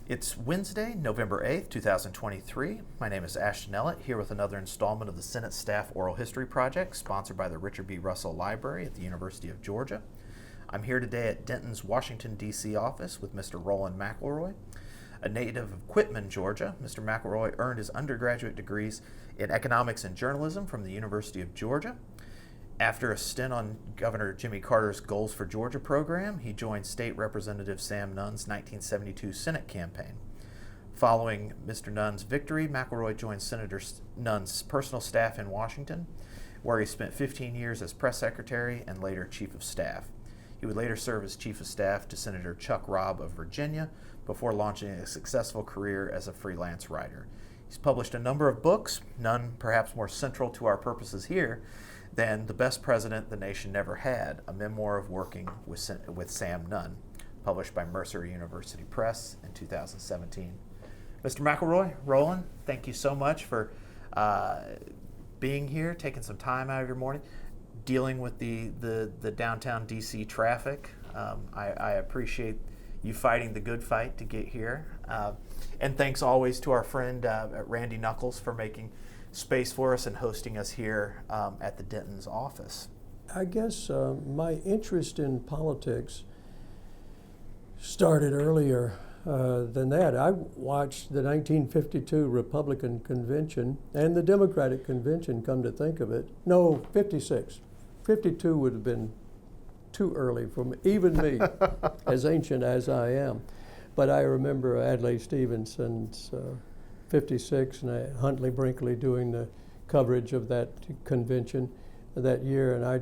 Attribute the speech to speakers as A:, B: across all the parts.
A: It's Wednesday, November 8th, 2023. My name is Ashton Ellett, here with another installment of the Senate Staff Oral History Project, sponsored by the Richard B. Russell Library at the University of Georgia. I'm here today at Denton's Washington, D.C. office with Mr. Roland McElroy. A native of Quitman, Georgia, Mr. McElroy earned his undergraduate degrees in economics and journalism from the University of Georgia. After a stint on Governor Jimmy Carter's Goals for Georgia program, he joined State Representative Sam Nunn's 1972 Senate campaign. Following Mr. Nunn's victory, McElroy joined Senator Nunn's personal staff in Washington, where he spent 15 years as press secretary and later chief of staff. He would later serve as chief of staff to Senator Chuck Robb of Virginia before launching a successful career as a freelance writer. He's published a number of books, none perhaps more central to our purposes here than The Best President the Nation Never Had, a memoir of working with Sam Nunn, published by Mercer University Press in 2017. Mr. McElroy, Roland, thank you so much for being here, taking some time out of your morning, dealing with the downtown DC traffic. I appreciate you fighting the good fight to get here. And thanks always to our friend Randy Knuckles for making space for us and hosting us here at the Denton's office.
B: I guess my interest in politics started earlier than that. I watched the 1952 Republican Convention and the Democratic Convention, come to think of it. No, 56. 52 would have been too early for even me, as ancient as I am. But I remember Adlai Stevenson's 56 and Huntley Brinkley doing the coverage of that convention that year, and I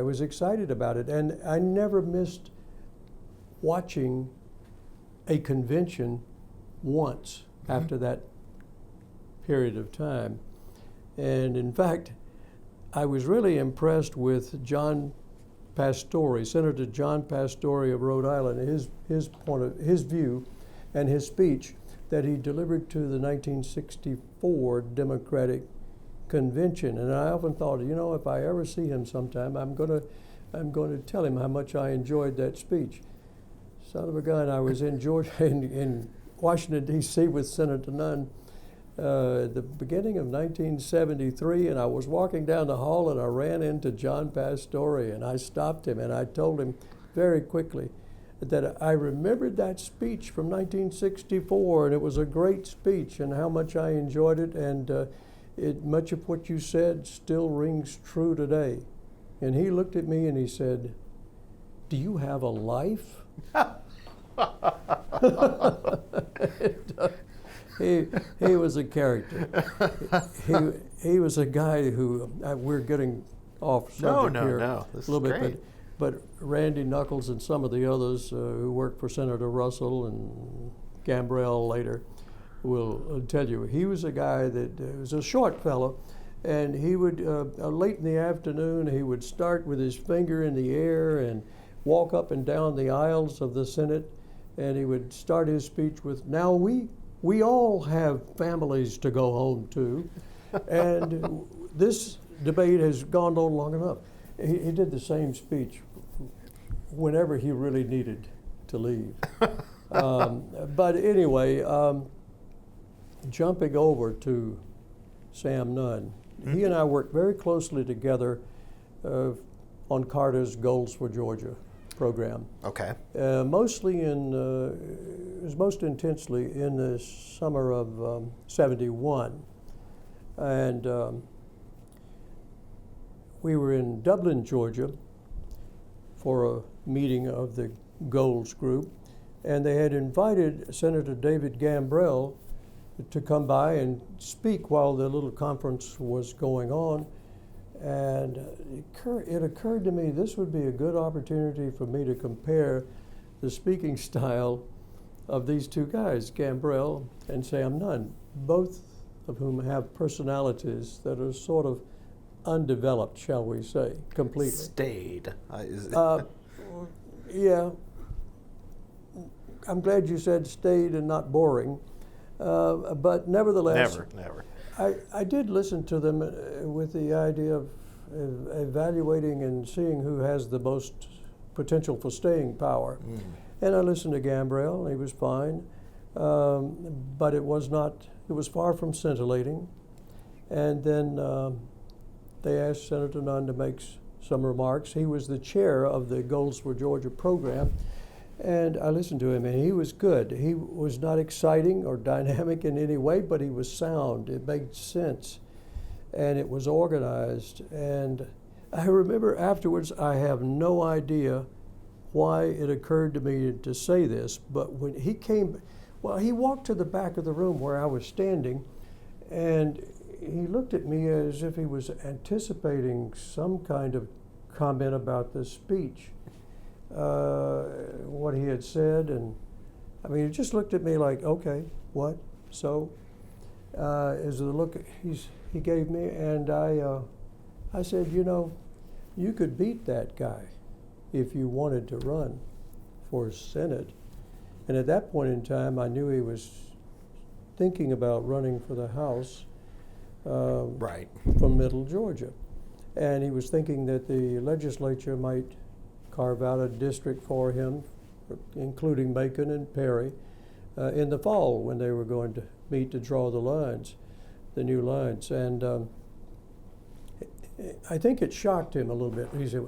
B: was excited about it. And I never missed watching a convention once after that period of time. And in fact, I was really impressed with John Pastore, Senator John Pastore of Rhode Island, his view and his speech that he delivered to the 1964 Democratic Convention. And I often thought, if I ever see him sometime, I'm going to tell him how much I enjoyed that speech. Son of a gun, I was in Georgia, in Washington, D.C. with Senator Nunn at the beginning of 1973, and I was walking down the hall and I ran into John Pastore, and I stopped him and I told him very quickly that I remembered that speech from 1964, and it was a great speech, and how much I enjoyed it, and much of what you said still rings true today. And he looked at me and he said, "Do you have a life?" He was a character. He was a guy who, we're getting off subject here
A: a
B: little bit, but Randy Knuckles and some of the others who worked for Senator Russell and Gambrell later will tell you, he was a guy that was a short fellow, and he would, late in the afternoon, he would start with his finger in the air and walk up and down the aisles of the Senate, and he would start his speech with, "Now we all have families to go home to," and this debate has gone on long enough. He did the same speech whenever he really needed to leave. But anyway, jumping over to Sam Nunn, he and I worked very closely together on Carter's Goals for Georgia program.
A: Okay.
B: Mostly it was most intensely in the summer of 71. And we were in Dublin, Georgia for a meeting of the Goals group, and they had invited Senator David Gambrell to come by and speak while the little conference was going on. And it occurred to me this would be a good opportunity for me to compare the speaking style of these two guys, Gambrell and Sam Nunn, both of whom have personalities that are sort of undeveloped, shall we say, completely.
A: Staid.
B: Yeah. I'm glad you said staid and not boring. But nevertheless,
A: Never.
B: I did listen to them with the idea of evaluating and seeing who has the most potential for staying power. And I listened to Gambrell, and he was fine. but it was not. It was far from scintillating. And then they asked Senator Nunn to make some remarks. He was the chair of the Goals for Georgia program, and I listened to him, and he was good. He was not exciting or dynamic in any way, but he was sound. It made sense, and it was organized. And I remember afterwards, I have no idea why it occurred to me to say this, but when he came, well, he walked to the back of the room where I was standing, and he looked at me as if he was anticipating some kind of comment about the speech, what he had said, and I mean, he just looked at me like, okay, what? So, is the look he gave me, and I said, you know, you could beat that guy if you wanted to run for Senate. And at that point in time, I knew he was thinking about running for the House.
A: Right.
B: From Middle Georgia. And he was thinking that the legislature might carve out a district for him, including Macon and Perry, in the fall when they were going to meet to draw the lines, the new lines. And I think it shocked him a little bit. He said,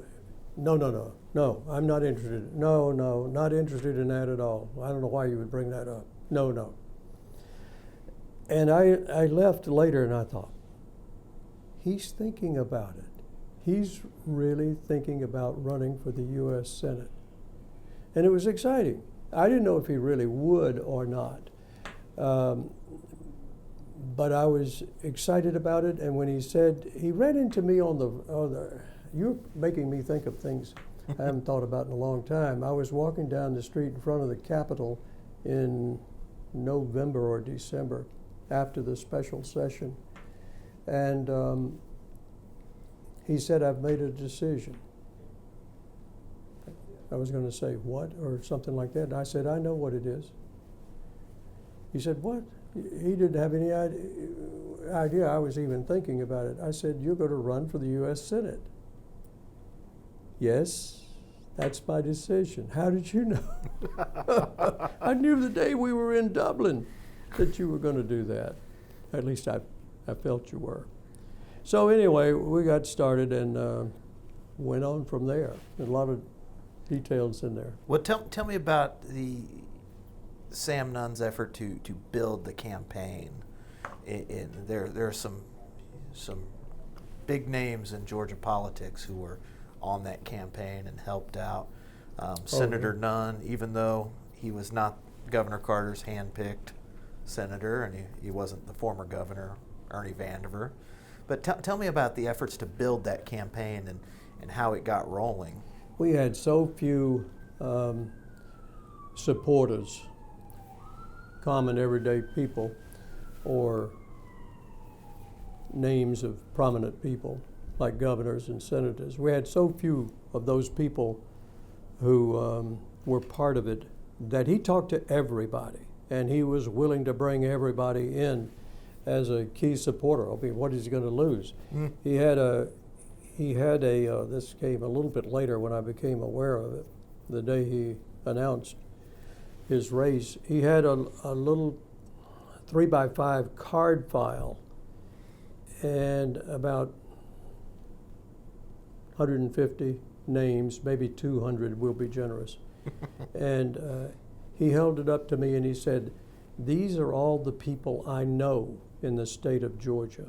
B: no, I'm not interested. No, not interested in that at all. I don't know why you would bring that up. No. And I left later and I thought, he's thinking about it. He's really thinking about running for the U.S. Senate. And it was exciting. I didn't know if he really would or not. But I was excited about it. And when he said, he ran into me on the you're making me think of things I haven't thought about in a long time. I was walking down the street in front of the Capitol in November or December, after the special session. And he said, I've made a decision. I was going to say, what? Or something like that. And I said, I know what it is. He said, what? He didn't have any idea I was even thinking about it. I said, you're going to run for the U.S. Senate. Yes, that's my decision. How did you know? I knew the day we were in Dublin that you were going to do that. At least I felt you were. So anyway, we got started and went on from there. There's a lot of details in there.
A: Well, tell me about the Sam Nunn's effort to build the campaign. There are some big names in Georgia politics who were on that campaign and helped out. Senator Nunn, even though he was not Governor Carter's hand-picked senator, and he wasn't the former governor, Ernie Vandiver. But tell me about the efforts to build that campaign and how it got rolling.
B: We had so few supporters, common everyday people, or names of prominent people like governors and senators. We had so few of those people who were part of it that he talked to everybody, and he was willing to bring everybody in as a key supporter. I mean, what is he going to lose? He had a this came a little bit later when I became aware of it, the day he announced his race. He had a little 3x5 card file, and about 150 names, maybe 200, will be generous. And he held it up to me and he said, these are all the people I know in the state of Georgia.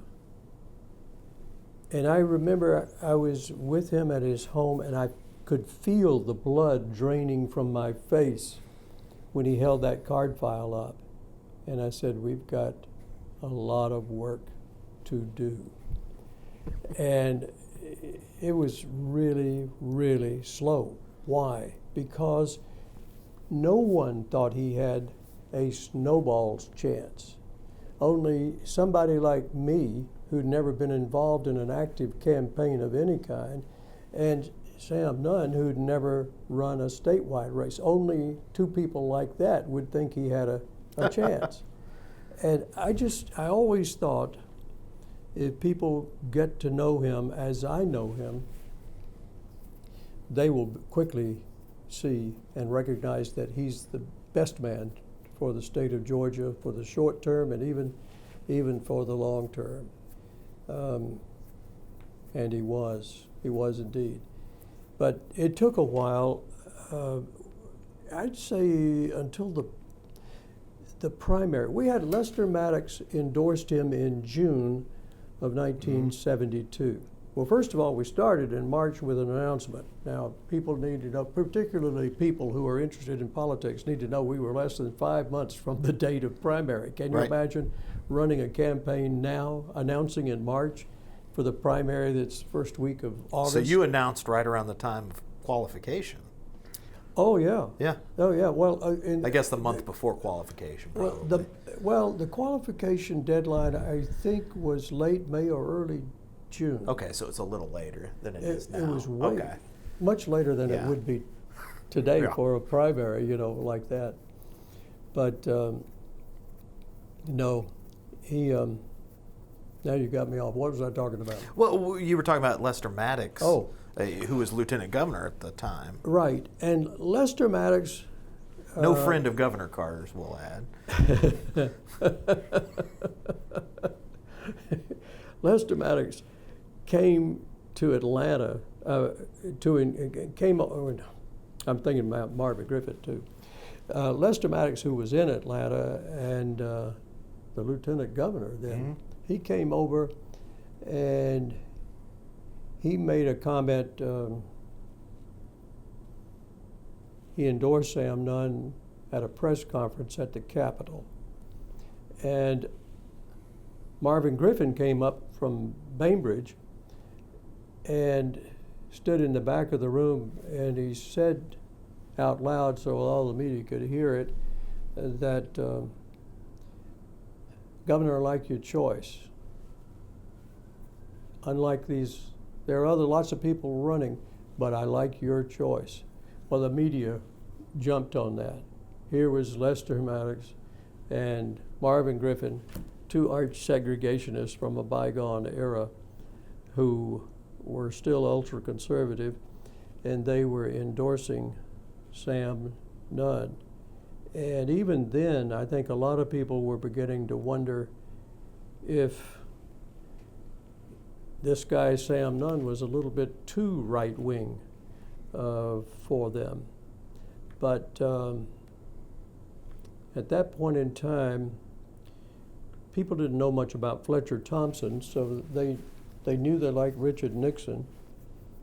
B: And I remember I was with him at his home and I could feel the blood draining from my face when he held that card file up. And I said, we've got a lot of work to do. And it was really, really slow. Why? Because no one thought he had a snowball's chance. Only somebody like me, who'd never been involved in an active campaign of any kind, and Sam Nunn, who'd never run a statewide race. Only two people like that would think he had a chance. And I always thought, if people get to know him as I know him, they will quickly see and recognize that he's the best man for the state of Georgia for the short term and even for the long term. And he was indeed. But it took a while, I'd say until the primary. We had Lester Maddox endorsed him in June of 1972. Well, first of all, we started in March with an announcement. Now, people need to know, particularly people who are interested in politics, need to know we were less than 5 months from the date of primary. Can you imagine running a campaign now, announcing in March for the primary that's first week of August?
A: So you announced right around the time of qualification.
B: Oh, yeah.
A: Yeah.
B: Oh, yeah. Well,
A: I guess the month before qualification, probably.
B: The qualification deadline, I think, was late May or early June.
A: Okay, so it's a little later than it is now.
B: It was much later than it would be today for a primary, like that. But no, he. Now you got me off. What was I talking about?
A: Well, you were talking about Lester Maddox,
B: who
A: was lieutenant governor at the time.
B: Right, and Lester Maddox.
A: No friend of Governor Carter's, we'll add.
B: Lester Maddox came to Atlanta. I'm thinking about Marvin Griffith too. Lester Maddox, who was in Atlanta, and the lieutenant governor then, he came over and he made a comment. He endorsed Sam Nunn at a press conference at the Capitol. And Marvin Griffin came up from Bainbridge and stood in the back of the room, and he said out loud so all the media could hear it, that Governor, I like your choice. Unlike these, there are lots of people running, but I like your choice. Well, the media jumped on that. Here was Lester Maddox and Marvin Griffin, two arch segregationists from a bygone era who were still ultra-conservative, and they were endorsing Sam Nunn. And even then, I think a lot of people were beginning to wonder if this guy, Sam Nunn, was a little bit too right-wing for them. But at that point in time, people didn't know much about Fletcher Thompson, so they knew they liked Richard Nixon.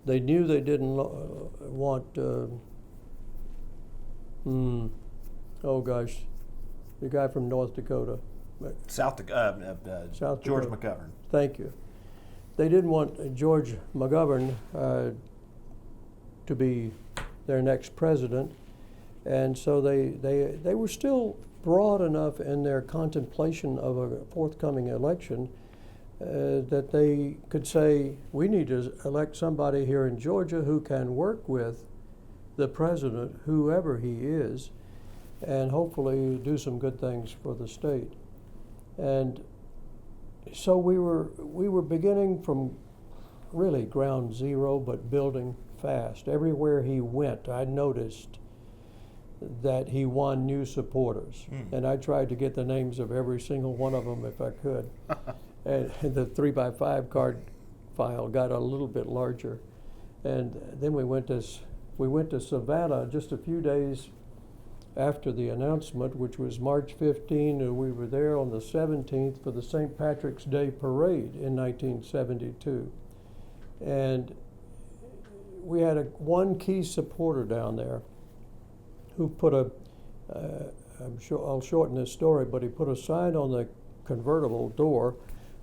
B: They knew they didn't want, the guy from North Dakota.
A: George McGovern.
B: Thank you. They didn't want George McGovern to be their next president, and so they were still broad enough in their contemplation of a forthcoming election that they could say, we need to elect somebody here in Georgia who can work with the president, whoever he is, and hopefully do some good things for the state. And so we were beginning from really ground zero, but building fast. Everywhere he went, I noticed that he won new supporters. And I tried to get the names of every single one of them if I could. And the 3x5 card file got a little bit larger. And then we went to Savannah just a few days after the announcement, which was March 15, and we were there on the 17th for the St. Patrick's Day Parade in 1972. And we had one key supporter down there who put I'll shorten this story, but he put a sign on the convertible door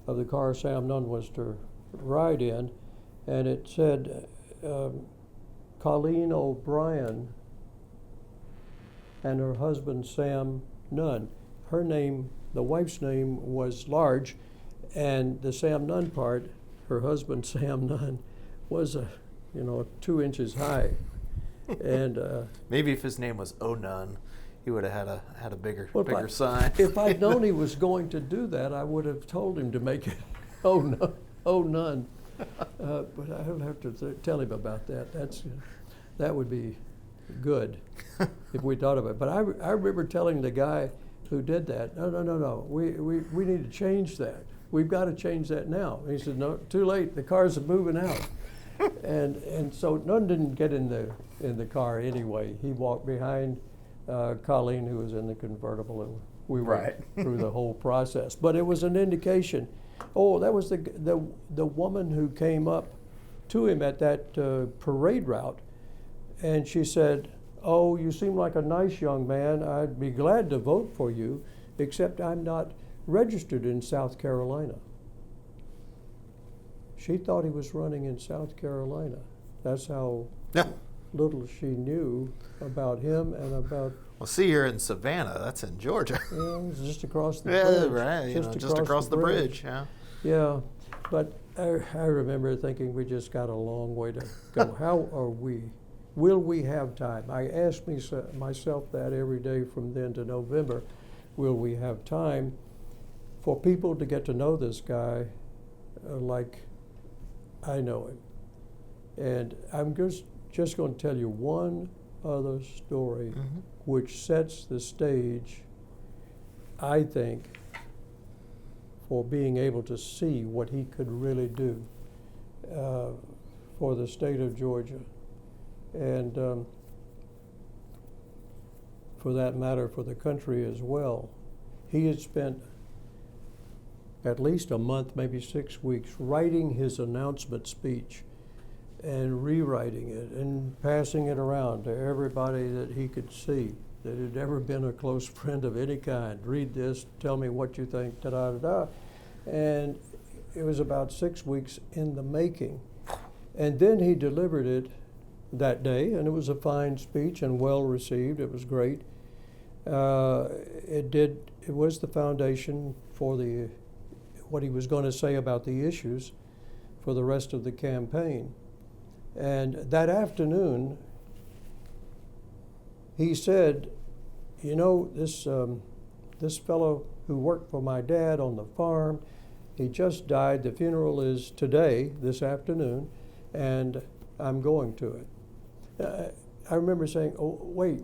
B: of the car Sam Nunn was to ride in, and it said, Colleen O'Brien and her husband Sam Nunn. Her name, the wife's name, was large, and the Sam Nunn part, her husband Sam Nunn, was 2 inches high. And
A: maybe if his name was O'Nunn, he would have had a bigger sign.
B: If I'd known he was going to do that, I would have told him to make it O'Nunn. But I don't have to tell him about that. That would be good if we thought of it. But I remember telling the guy who did that, no, we need to change that. We've got to change that now. And he said, no, too late. The cars are moving out. and so none didn't get in the car anyway. He walked behind Colleen, who was in the convertible, and we went through the whole process. But it was an indication. Oh, that was the woman who came up to him at that parade route, and she said, "Oh, you seem like a nice young man. I'd be glad to vote for you, except I'm not registered in South Carolina." She thought he was running in South Carolina. That's how little she knew about him and about.
A: Well, see, you're in Savannah. That's in Georgia.
B: Yeah, it's just across the bridge.
A: Yeah, right. Just across the bridge. Yeah.
B: Yeah, but I remember thinking we just got a long way to go. How are we? Will we have time? I ask myself that every day from then to November. Will we have time for people to get to know this guy like I know him? And I'm just going to tell you one other story which sets the stage, I think, for being able to see what he could really do for the state of Georgia. And for that matter, for the country as well. He had spent at least a month, maybe 6 weeks, writing his announcement speech and rewriting it and passing it around to everybody that he could see that had ever been a close friend of any kind. Read this, tell me what you think, da-da-da-da. And it was about 6 weeks in the making. And then he delivered it that day, and it was a fine speech and well received. It was great. It was the foundation for what he was going to say about the issues for the rest of the campaign. And that afternoon, he said, you know, this fellow who worked for my dad on the farm, he just died. The funeral is today, this afternoon, and I'm going to it. I remember saying, oh, wait.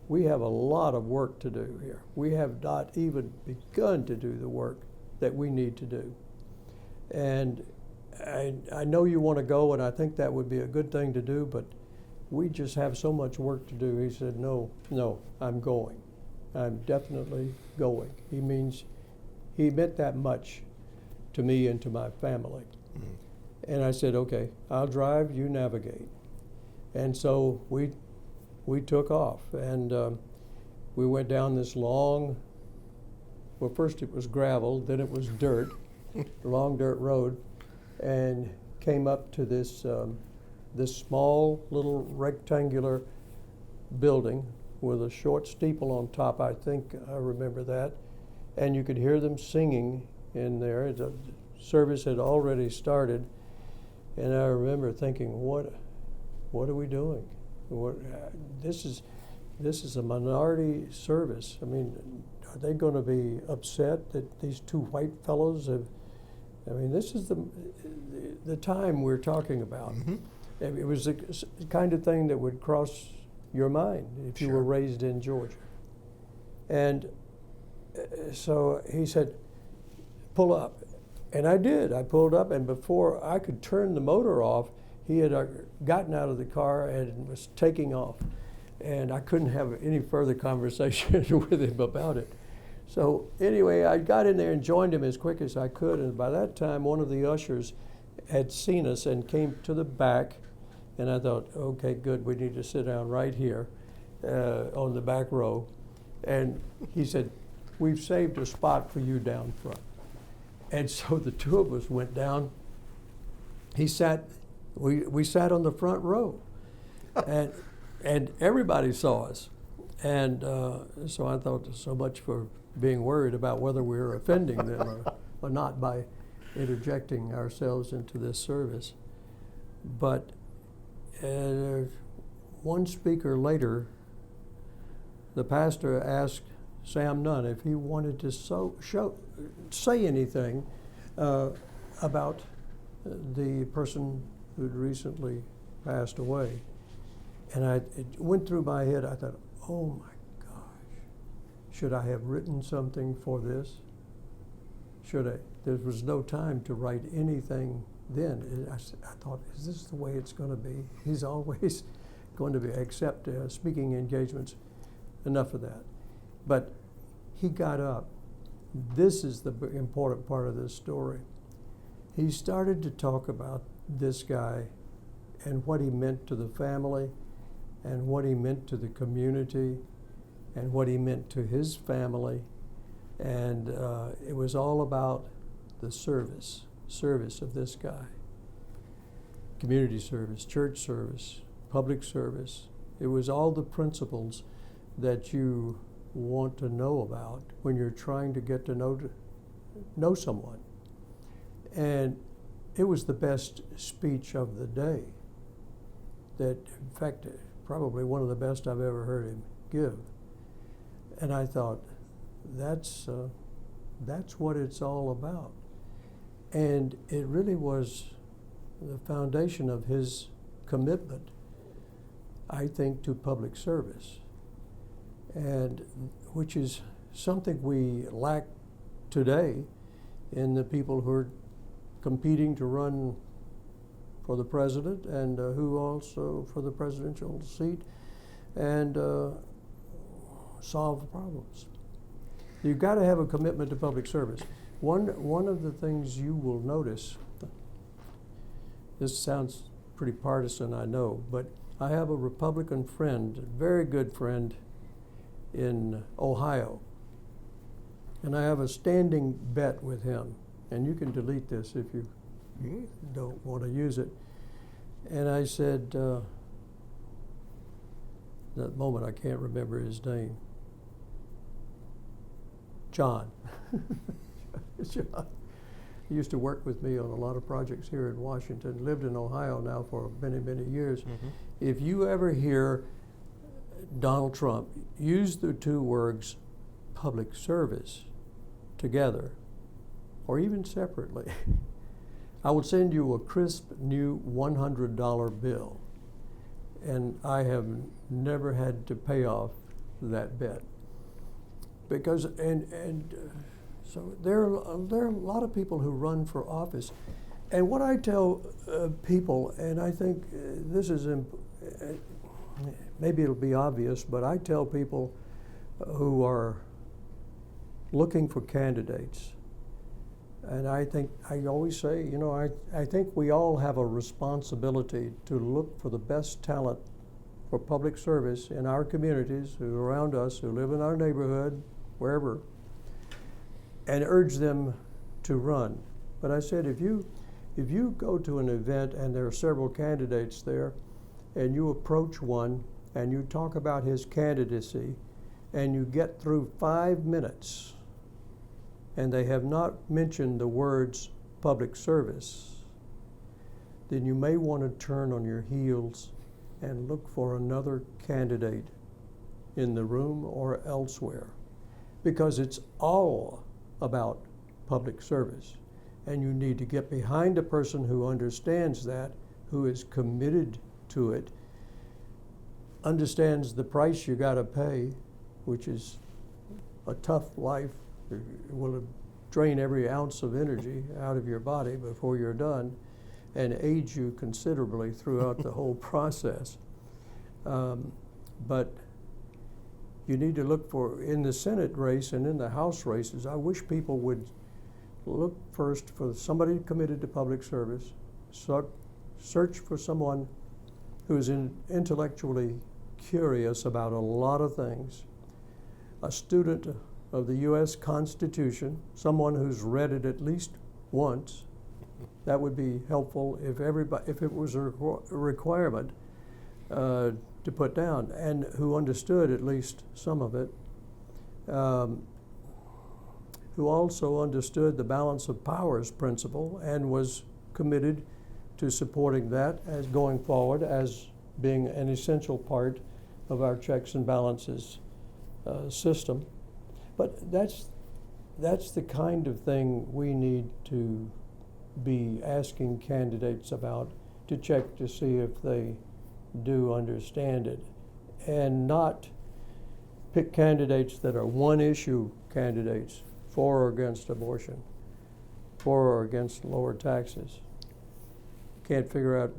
B: We have a lot of work to do here. We have not even begun to do the work that we need to do. And I know you want to go, and I think that would be a good thing to do, but we just have so much work to do. He said, no, I'm going. I'm definitely going. He meant that much to me and to my family. Mm-hmm. And I said, okay, I'll drive, you navigate. And so we took off, and we went down this long, well, first it was gravel, then it was dirt, long dirt road, and came up to this small little rectangular building with a short steeple on top. I think I remember that. And you could hear them singing in there. The service had already started. And I remember thinking, what are we doing? This is a minority service. I mean, are they going to be upset that these two white fellows have? I mean, this is the time we're talking about. Mm-hmm. It was the kind of thing that would cross your mind if you were raised in Georgia. And so he said, pull up. And I did. I pulled up, and before I could turn the motor off, he had gotten out of the car and was taking off. And I couldn't have any further conversation with him about it. So anyway, I got in there and joined him as quick as I could. And by that time, one of the ushers had seen us and came to the back. And I thought, okay, good, we need to sit down right here on the back row. And he said, we've saved a spot for you down front. And so the two of us went down. We sat on the front row. And everybody saw us. And so I thought, so much for being worried about whether we were offending them or not by interjecting ourselves into this service. But one speaker later, the pastor asked Sam Nunn if he wanted to say anything about the person who'd recently passed away. And it went through my head, I thought, oh my gosh, should I have written something for this? Should I? There was no time to write anything then. I thought, is this the way it's going to be? He's always going to be, except speaking engagements. Enough of that. But he got up. This is the important part of this story. He started to talk about this guy and what he meant to the family and what he meant to the community and what he meant to his family. And it was all about the service of this guy. Community service, church service, public service. It was all the principles that you want to know about when you're trying to get to know someone. And it was the best speech of the day. That, in fact, probably one of the best I've ever heard him give. And I thought, that's what it's all about. And it really was the foundation of his commitment, I think, to public service, and which is something we lack today in the people who are competing to run for the president and who also for the presidential seat and solve problems. You've got to have a commitment to public service. One of the things you will notice, this sounds pretty partisan, I know, but I have a Republican friend, a very good friend in Ohio, and I have a standing bet with him, and you can delete this if you don't want to use it. And I said, that moment I can't remember his name, John. John. He used to work with me on a lot of projects here in Washington, lived in Ohio now for many, many years. Mm-hmm. If you ever hear Donald Trump use the two words public service together, or even separately, I will send you a crisp new $100 bill. And I have never had to pay off that bet. Because, so there are a lot of people who run for office. And what I tell people, and I think this is, maybe it'll be obvious, but I tell people who are looking for candidates, and I always say, you know, I think we all have a responsibility to look for the best talent for public service in our communities, who are around us, who live in our neighborhood, wherever, and urge them to run. But I said, if you go to an event and there are several candidates there, and you approach one and you talk about his candidacy, and you get through 5 minutes, and they have not mentioned the words public service, then you may want to turn on your heels and look for another candidate in the room or elsewhere, because it's all about public service. And you need to get behind a person who understands that, who is committed to it, understands the price you got to pay, which is a tough life. It will drain every ounce of energy out of your body before you're done, and age you considerably throughout the whole process. But you need to look for, in the Senate race and in the House races, I wish people would look first for somebody committed to public service, search for someone who's intellectually curious about a lot of things, a student of the U.S. Constitution, someone who's read it at least once. That would be helpful if it was a requirement to put down, and who understood at least some of it, who also understood the balance of powers principle and was committed to supporting that as going forward as being an essential part of our checks and balances system. But that's the kind of thing we need to be asking candidates about, to check to see if they do understand it, and not pick candidates that are one-issue candidates, for or against abortion, for or against lower taxes. Can't figure out,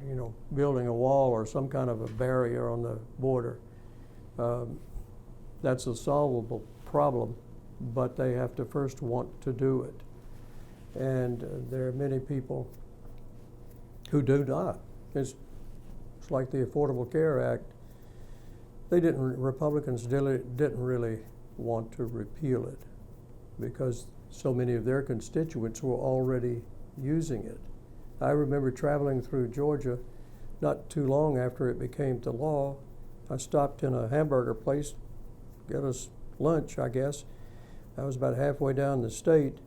B: building a wall or some kind of a barrier on the border. That's a solvable problem, but they have to first want to do it. And there are many people who do not. It's like the Affordable Care Act. Republicans didn't really want to repeal it because so many of their constituents were already using it. I remember traveling through Georgia not too long after it became the law. I stopped in a hamburger place, get us lunch, I guess. I was about halfway down the state,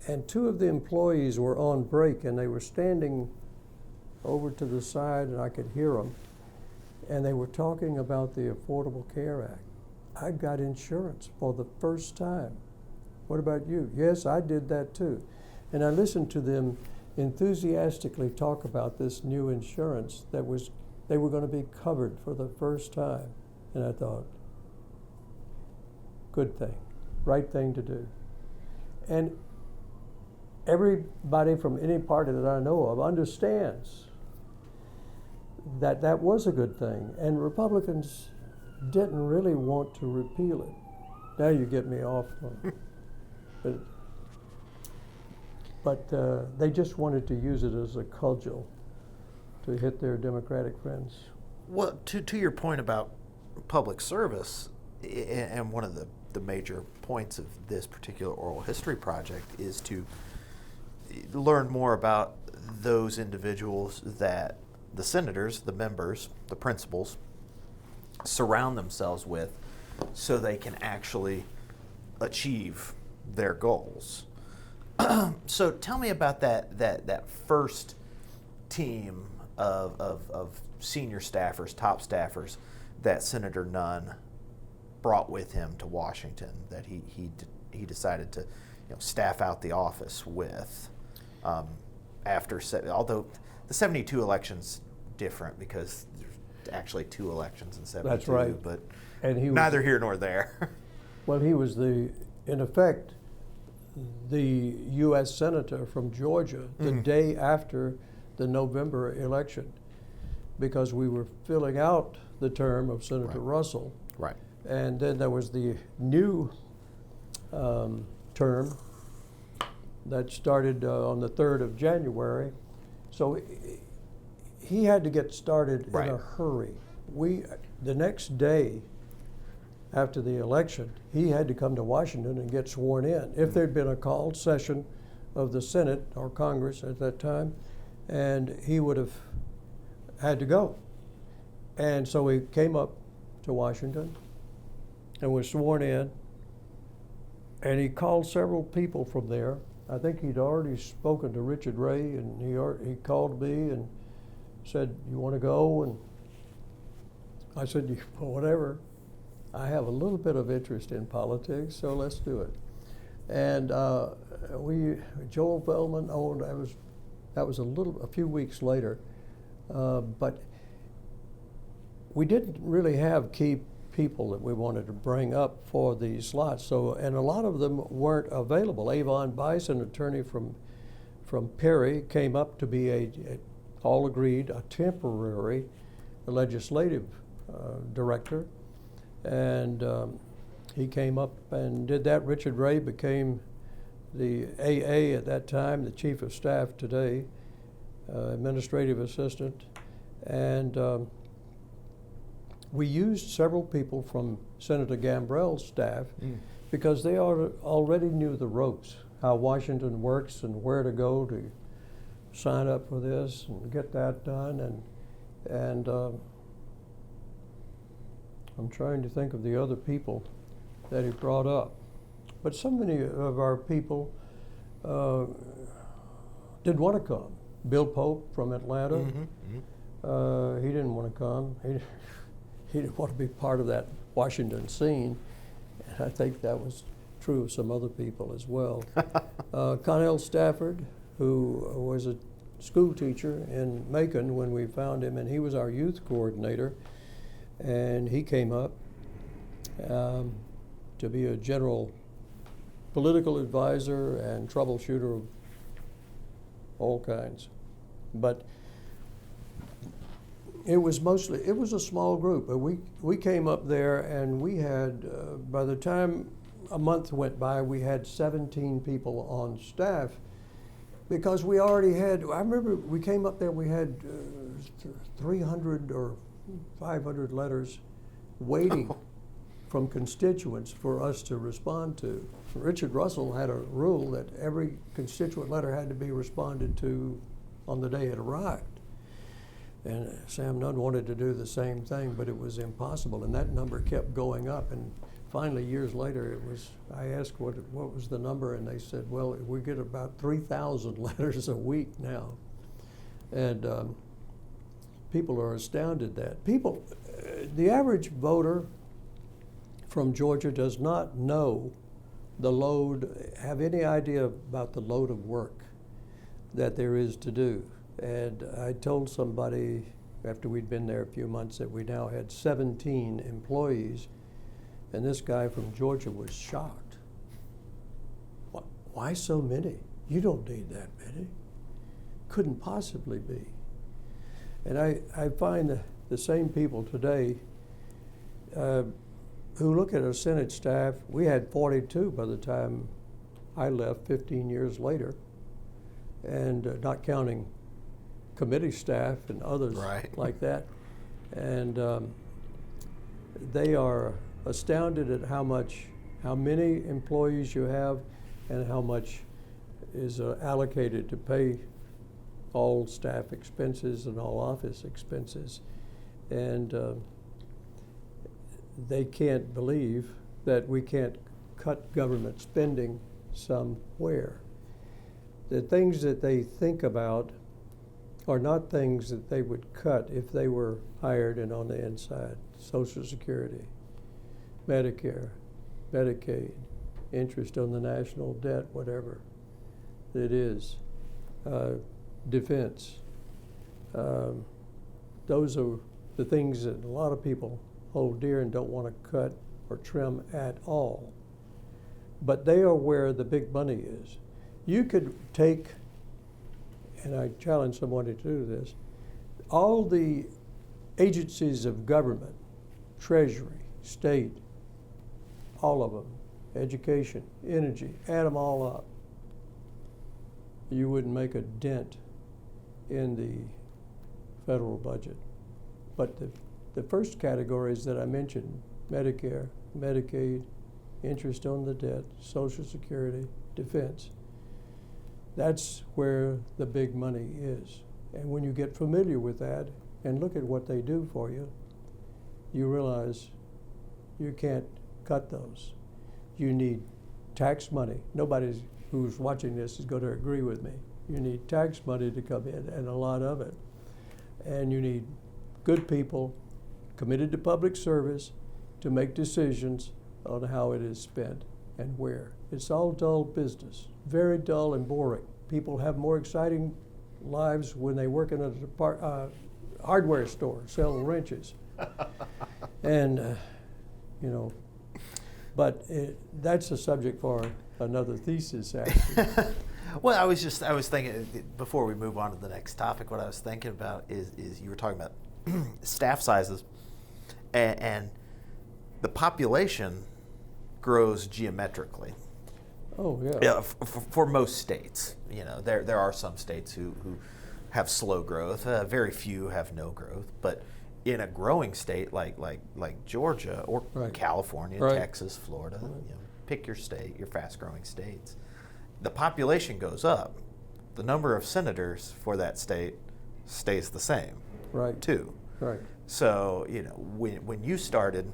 B: and two of the employees were on break, and they were standing over to the side, and I could hear them, and they were talking about the Affordable Care Act. I got insurance for the first time. What about you? Yes, I did that too. And I listened to them enthusiastically talk about this new insurance that they were going to be covered for the first time. And I thought, good thing, right thing to do. And everybody from any party that I know of understands that that was a good thing. And Republicans didn't really want to repeal it. Now you get me off. But they just wanted to use it as a cudgel to hit their Democratic friends.
A: Well, to your point about public service, and one of the major points of this particular oral history project is to learn more about those individuals that the senators, the members, the principals surround themselves with so they can actually achieve their goals. So tell me about that first team of senior staffers, top staffers that Senator Nunn brought with him to Washington, that he decided to staff out the office with. Although the 72 election's different because there's actually two elections in 72.
B: That's right.
A: But
B: and he
A: neither here nor there.
B: Well, he was in effect, the U.S. Senator from Georgia the day after the November election, because we were filling out the term of Senator Russell.
A: Right.
B: And then there was the new term that started on the 3rd of January. So he had to get started in a hurry. The next day after the election, he had to come to Washington and get sworn in. If there'd been a called session of the Senate or Congress at that time, and he would have had to go. And so he came up to Washington and was sworn in, and he called several people from there. I think he'd already spoken to Richard Ray, and he called me and said, "You want to go?" And I said, "Whatever. I have a little bit of interest in politics, so let's do it." And Joel Feldman, that was a few weeks later, but we didn't really have key people that we wanted to bring up for these slots. And a lot of them weren't available. Avon Bice, an attorney from Perry, came up to be all agreed, a temporary legislative director. And he came up and did that. Richard Ray became the AA at that time, the chief of staff today, administrative assistant. And we used several people from Senator Gambrell's staff because they already knew the ropes, how Washington works and where to go to sign up for this and get that done. And I'm trying to think of the other people that he brought up. But so many of our people didn't want to come. Bill Pope from Atlanta, he didn't want to come. He didn't want to be part of that Washington scene. And I think that was true of some other people as well. Connell Stafford, who was a school teacher in Macon when we found him, and he was our youth coordinator. And he came up to be a general political advisor and troubleshooter of all kinds. But it was a small group. We came up there, and we had, by the time a month went by, we had 17 people on staff, because we already had, I remember we came up there, we had 300 or 500 letters waiting from constituents for us to respond to. Richard Russell had a rule that every constituent letter had to be responded to on the day it arrived. And Sam Nunn wanted to do the same thing, but it was impossible, and that number kept going up. And finally, years later, I asked what was the number, and they said, well, we get about 3,000 letters a week now. And people are astounded that. The average voter from Georgia does not know the load, have any idea about the load of work that there is to do. And I told somebody after we'd been there a few months that we now had 17 employees, and this guy from Georgia was shocked. Why so many? You don't need that many. Couldn't possibly be. And I find the same people today who look at our Senate staff. We had 42 by the time I left 15 years later, and not counting committee staff and others like that. And they are astounded at how many employees you have and how much is allocated to pay all staff expenses and all office expenses. And they can't believe that we can't cut government spending somewhere. The things that they think about are not things that they would cut if they were hired and on the inside. Social Security, Medicare, Medicaid, interest on the national debt, whatever it is, defense. Those are the things that a lot of people hold dear and don't want to cut or trim at all. But they are where the big money is. You could take, and I challenge someone to do this, all the agencies of government, Treasury, state, all of them, education, energy, add them all up. You wouldn't make a dent in the federal budget. But the first categories that I mentioned, Medicare, Medicaid, interest on the debt, Social Security, defense, that's where the big money is. And when you get familiar with that and look at what they do for you, you realize you can't cut those. You need tax money. Nobody who's watching this is going to agree with me. You need tax money to come in, and a lot of it. And you need good people committed to public service to make decisions on how it is spent and where. It's all dull business, very dull and boring. People have more exciting lives when they work in a hardware store, selling wrenches. And, but that's a subject for another thesis, actually.
A: Well, I was thinking, before we move on to the next topic, what I was thinking about is you were talking about staff sizes, and the population grows geometrically.
B: Oh, yeah.
A: Yeah, for most states. There are some states who have slow growth. Very few have no growth. But in a growing state like Georgia or California, Texas, Florida, pick your state, your fast-growing states, the population goes up. The number of senators for that state stays the same, too.
B: Right.
A: So, when you started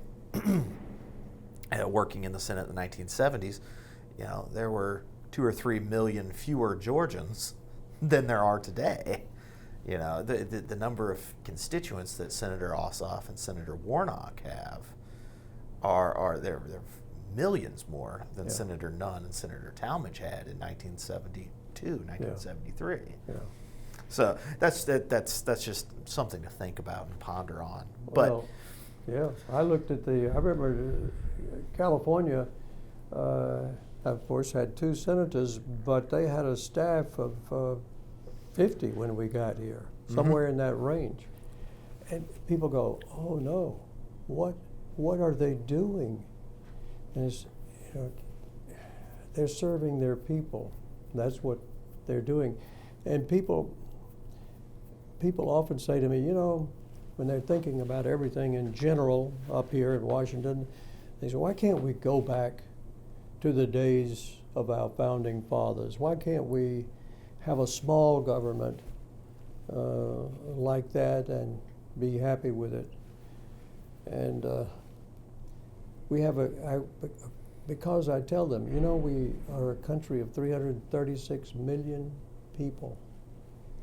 A: working in the Senate in the 1970s, there were 2 or 3 million fewer Georgians than there are today. The number of constituents that Senator Ossoff and Senator Warnock have are they're millions more than Senator Nunn and Senator Talmadge had in 1972, 1973.
B: Yeah.
A: So that's just something to think about and ponder on. But
B: Well, yeah, I remember California, of course, had 2 senators, but they had a staff of 50 when we got here, somewhere in that range. And people go, oh no, what are they doing? And it's, they're serving their people. That's what they're doing. And people often say to me, when they're thinking about everything in general up here in Washington, they say, why can't we go back to the days of our founding fathers? Why can't we have a small government like that and be happy with it? And we have because I tell them, we are a country of 336 million people,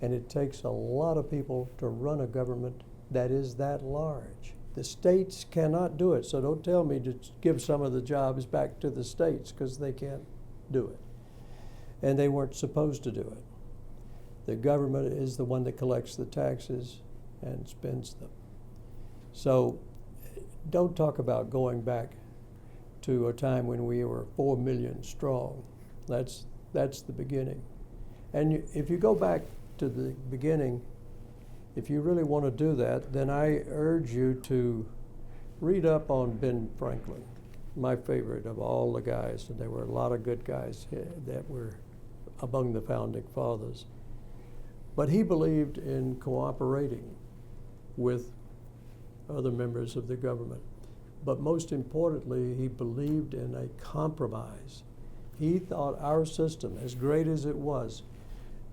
B: and it takes a lot of people to run a government that is that large. The states cannot do it, so don't tell me to give some of the jobs back to the states, because they can't do it. And they weren't supposed to do it. The government is the one that collects the taxes and spends them. So don't talk about going back to a time when we were 4 million strong. That's the beginning. And if you go back to the beginning, if you really want to do that, then I urge you to read up on Ben Franklin, my favorite of all the guys. And there were a lot of good guys that were among the founding fathers. But he believed in cooperating with other members of the government. But most importantly, he believed in a compromise. He thought our system, as great as it was,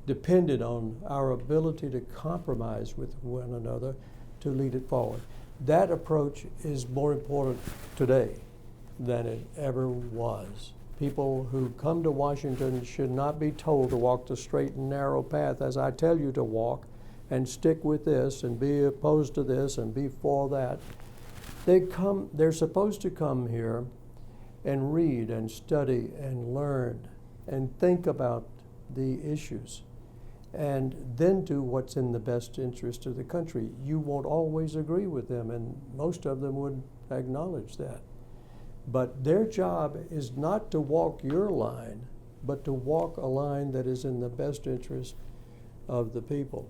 B: depended on our ability to compromise with one another to lead it forward. That approach is more important today than it ever was. People who come to Washington should not be told to walk the straight and narrow path as I tell you to walk, and stick with this and be opposed to this and be for that. They're supposed to come here and read and study and learn and think about the issues, and then do what's in the best interest of the country. You won't always agree with them, and most of them would acknowledge that. But their job is not to walk your line, but to walk a line that is in the best interest of the people.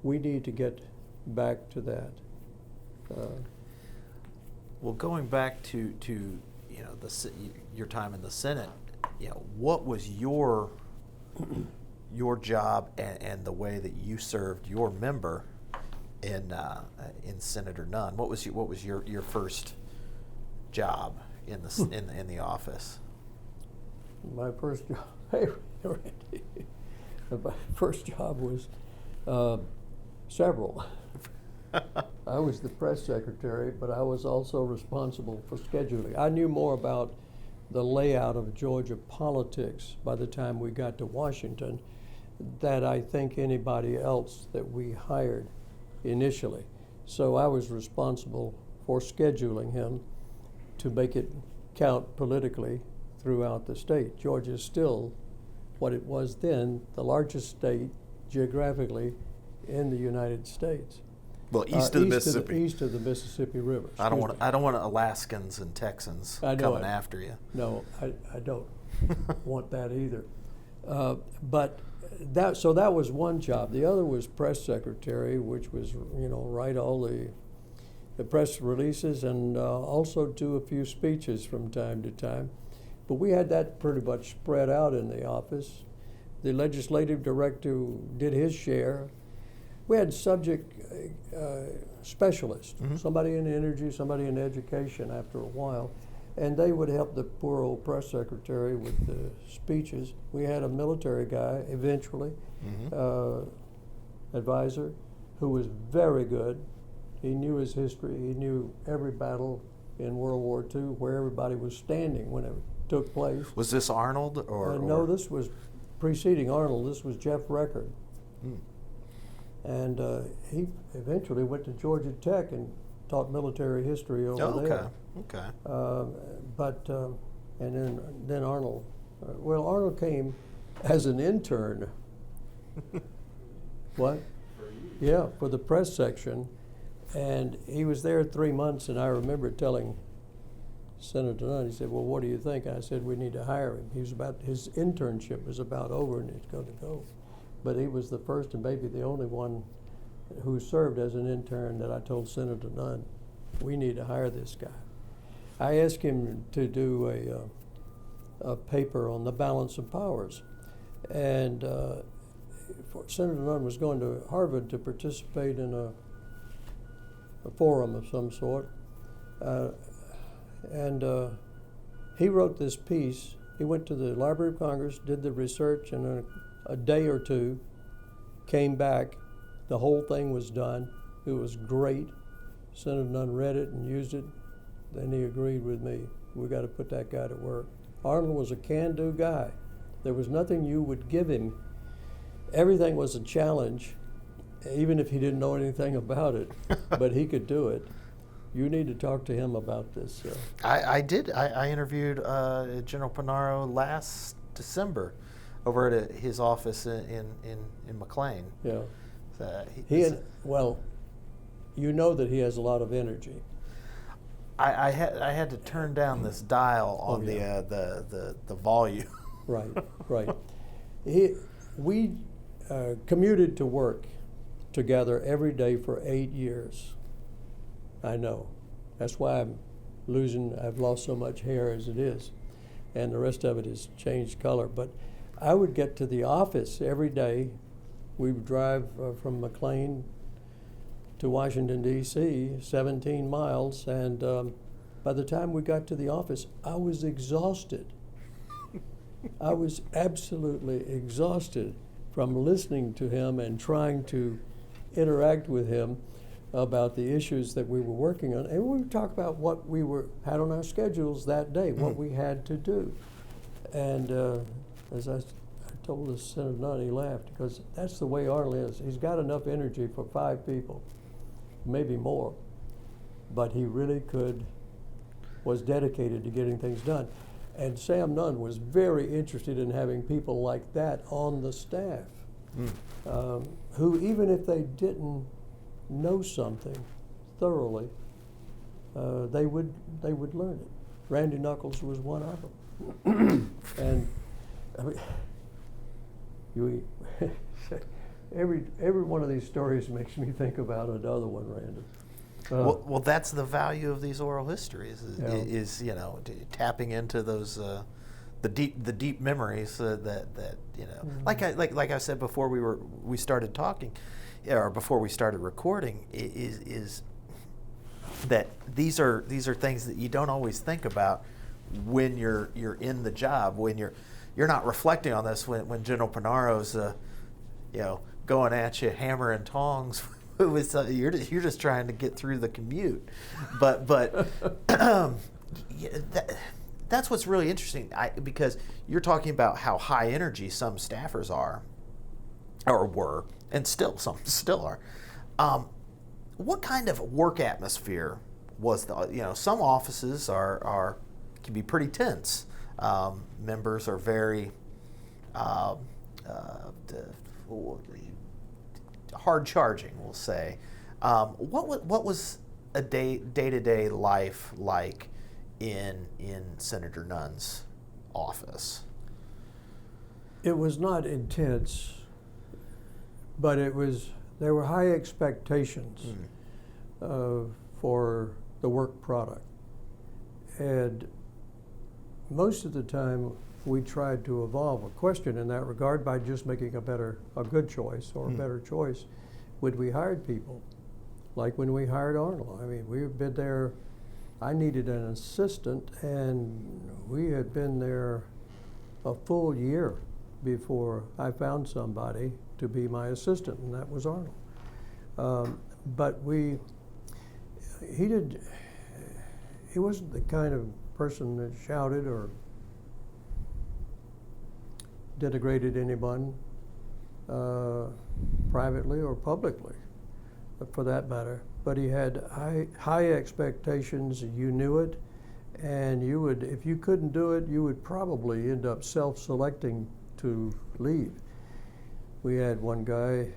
B: We need to get back to that.
A: Well, going back to your time in the Senate, what was your job and the way that you served your member in Senator Nunn? What was your first job in the office?
B: My first job, hey Randy, my first job was several. I was the press secretary, but I was also responsible for scheduling. I knew more about the layout of Georgia politics by the time we got to Washington than I think anybody else that we hired initially. So I was responsible for scheduling him to make it count politically throughout the state. Georgia is still what it was then, the largest state geographically in the United States.
A: Well, east of the Mississippi.
B: East of the Mississippi River.
A: I don't want Alaskans and Texans coming after you.
B: No, I don't want that either. But that was one job. The other was press secretary, which was write all the press releases and also do a few speeches from time to time. But we had that pretty much spread out in the office. The legislative director did his share. We had subject specialists, somebody in energy, somebody in education after a while, and they would help the poor old press secretary with the speeches. We had a military guy eventually, advisor, who was very good. He knew his history. He knew every battle in World War II, where everybody was standing when it took place.
A: Was this Arnold or?
B: No, this was preceding Arnold. This was Jeff Record. And he eventually went to Georgia Tech and taught military history over there.
A: Okay.
B: And then Arnold. Arnold came as an intern What? Yeah, for the press section. And he was there 3 months, and I remember telling Senator Nunn, he said, well, what do you think? And I said, we need to hire him. His internship was about over, and he's going to go. But he was the first and maybe the only one who served as an intern that I told Senator Nunn, we need to hire this guy. I asked him to do a paper on the balance of powers. And Senator Nunn was going to Harvard to participate in a forum of some sort. And he wrote this piece. He went to the Library of Congress, did the research, and in a day or two came back. The whole thing was done. It was great. Senator Nunn read it and used it. Then he agreed with me. We got to put that guy to work. Arnold was a can-do guy. There was nothing you would give him. Everything was a challenge, even if he didn't know anything about it, but he could do it. You need to talk to him about this.
A: I did. I interviewed General Panaro last December over at his office in McLean.
B: Yeah.
A: Well,
B: you know that he has a lot of energy.
A: I had to turn down this dial on the volume.
B: Right. We commuted to work together every day for 8 years. I know. That's why I've lost so much hair as it is, and the rest of it has changed color. But I would get to the office every day. We would drive from McLean to Washington, D.C., 17 miles, and by the time we got to the office, I was exhausted. I was absolutely exhausted from listening to him and trying to interact with him about the issues that we were working on. And we would talk about what we had on our schedules that day, what we had to do. And as I told this Senator Nunn, he laughed, because that's the way Arnold is. He's got enough energy for 5 people, maybe more, but he really was dedicated to getting things done. And Sam Nunn was very interested in having people like that on the staff, who, even if they didn't know something thoroughly, they would learn it. Randy Knuckles was one of them. And I mean, every one of these stories makes me think about another one, Randy.
A: Well, that's the value of these oral histories is tapping into those the deep memories that like I said before we started talking, or before we started recording, is that these are things that you don't always think about when you're in the job, when you're not reflecting on this when General Panaro's going at you hammer and tongs. You're just trying to get through the commute, but that's what's really interesting. Because you're talking about how high energy some staffers are, or were, and some still are. What kind of work atmosphere was some offices can be pretty tense. Members are very hard charging, we'll say. What was a day-to-day life like in Senator Nunn's office?
B: It was not intense, but there were high expectations for the work product, and most of the time we tried to evolve a question in that regard by just making a good choice or a better choice. When we hired people, like when we hired Arnold, I mean, we've been there. I needed an assistant, and we had been there a full year before I found somebody to be my assistant, and that was Arnold. But he wasn't the kind of person that shouted or denigrated anyone privately or publicly, for that matter. But he had high expectations. You knew it, and if you couldn't do it, you would probably end up self-selecting to leave. We had one guy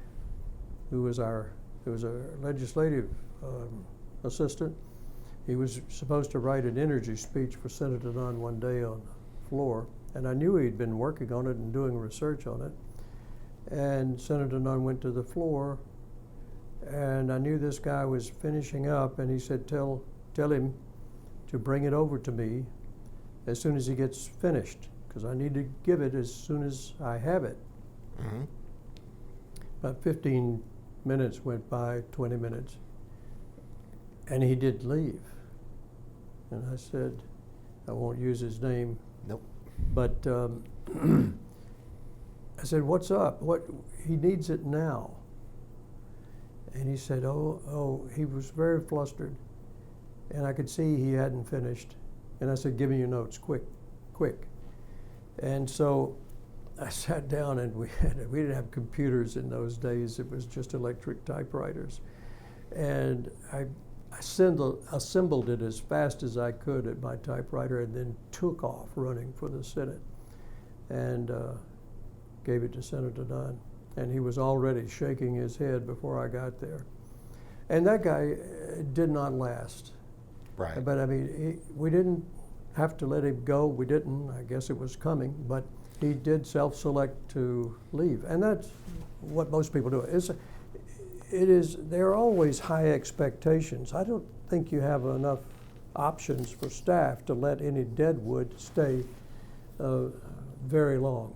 B: who was a legislative assistant. He was supposed to write an energy speech for Senator Nunn one day on the floor, and I knew he'd been working on it and doing research on it. And Senator Nunn went to the floor, and I knew this guy was finishing up, and he said, tell him to bring it over to me as soon as he gets finished, because I need to give it as soon as I have it.
A: Mm-hmm.
B: About 15 minutes went by, 20 minutes, and he did leave. And I said, I won't use his name.
A: Nope.
B: But I said, what's up? He needs it now. And he said, he was very flustered. And I could see he hadn't finished. And I said, give me your notes, quick. And so I sat down, and we didn't have computers in those days. It was just electric typewriters. And I assembled it as fast as I could at my typewriter, and then took off running for the Senate and gave it to Senator Nunn. And he was already shaking his head before I got there. And that guy did not last.
A: Right.
B: But I mean, we didn't have to let him go. We didn't. I guess it was coming. But he did self-select to leave. And that's what most people do. There are always high expectations. I don't think you have enough options for staff to let any deadwood stay very long.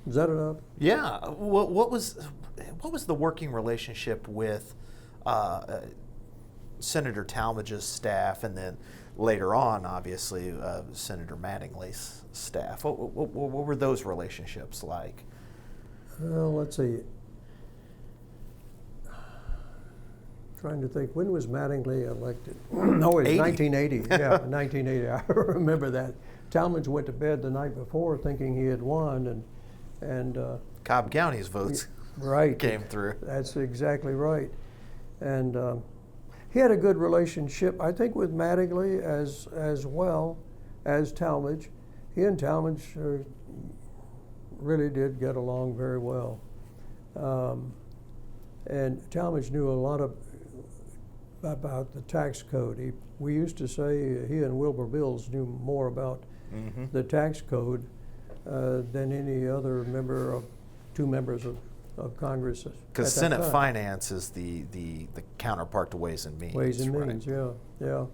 B: Is that enough?
A: Yeah. What was the working relationship with Senator Talmadge's staff, and then later on, obviously, Senator Mattingly's staff? What were those relationships like?
B: Well, let's see. Trying to think, when was Mattingly elected? No, it was 1980. Yeah, 1980. I remember that. Talmadge went to bed the night before thinking he had won, and
A: Cobb County's votes
B: right
A: came through.
B: That's exactly right. And he had a good relationship, I think, with Mattingly as well as Talmadge. He and Talmadge really did get along very well. And Talmadge knew a lot about the tax code. We used to say he and Wilbur Bills knew more about the tax code than any other two members of Congress.
A: Because Senate Finance is the counterpart to Ways and Means.
B: Ways and Means, yeah.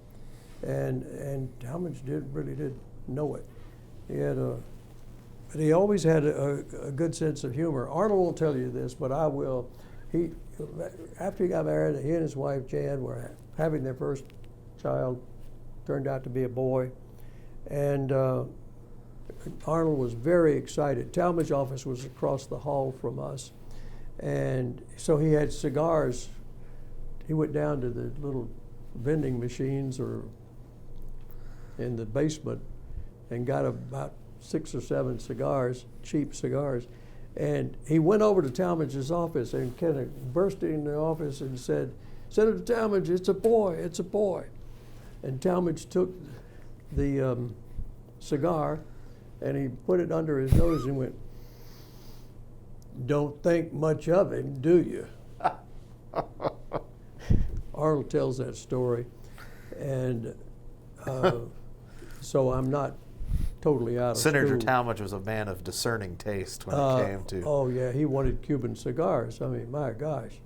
B: And Talmadge really did know it. But he always had a good sense of humor. Arnold won't tell you this, but I will. After he got married, he and his wife Jan were having their first child. Turned out to be a boy, and Arnold was very excited. Talmadge's office was across the hall from us, and so he had cigars. He went down to the little vending machines or in the basement and got about 6 or 7 cigars, cheap cigars. And he went over to Talmadge's office and kind of burst in the office and said, "Senator Talmadge, it's a boy, it's a boy." And Talmadge took the cigar and he put it under his nose and went, "Don't think much of him, do you?" Arnold tells that story. And so I'm not totally out of
A: Senator
B: school.
A: Talmadge was a man of discerning taste when it came to...
B: Oh, yeah, he wanted Cuban cigars. I mean, my gosh.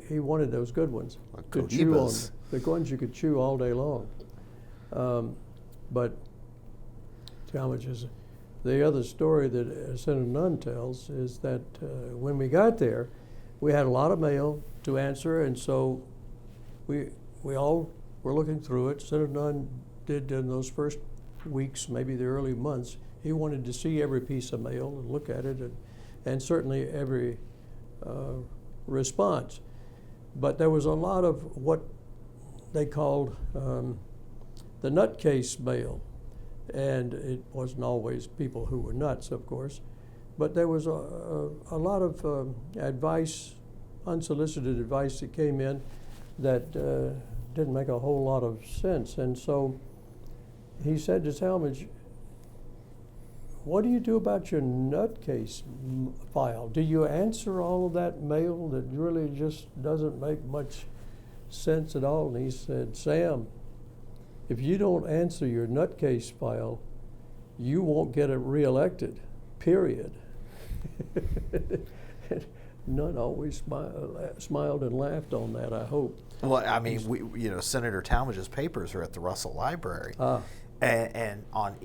B: He wanted those good ones to chew on, the ones you could chew all day long. But Talmadge is... The other story that Senator Nunn tells is that when we got there, we had a lot of mail to answer, and so we all were looking through it. Senator Nunn did in those first weeks, maybe the early months. He wanted to see every piece of mail and look at it, and certainly every response. But there was a lot of what they called the nutcase mail. And it wasn't always people who were nuts, of course, but there was a lot of advice, unsolicited advice that came in that didn't make a whole lot of sense. And so he said to Talmadge, what do you do about your nutcase file? Do you answer all of that mail that really just doesn't make much sense at all? And he said, Sam, if you don't answer your nutcase file, you won't get it reelected, period. None always smiled and laughed on that, I hope.
A: Well, I mean, Senator Talmadge's papers are at the Russell Library. And on,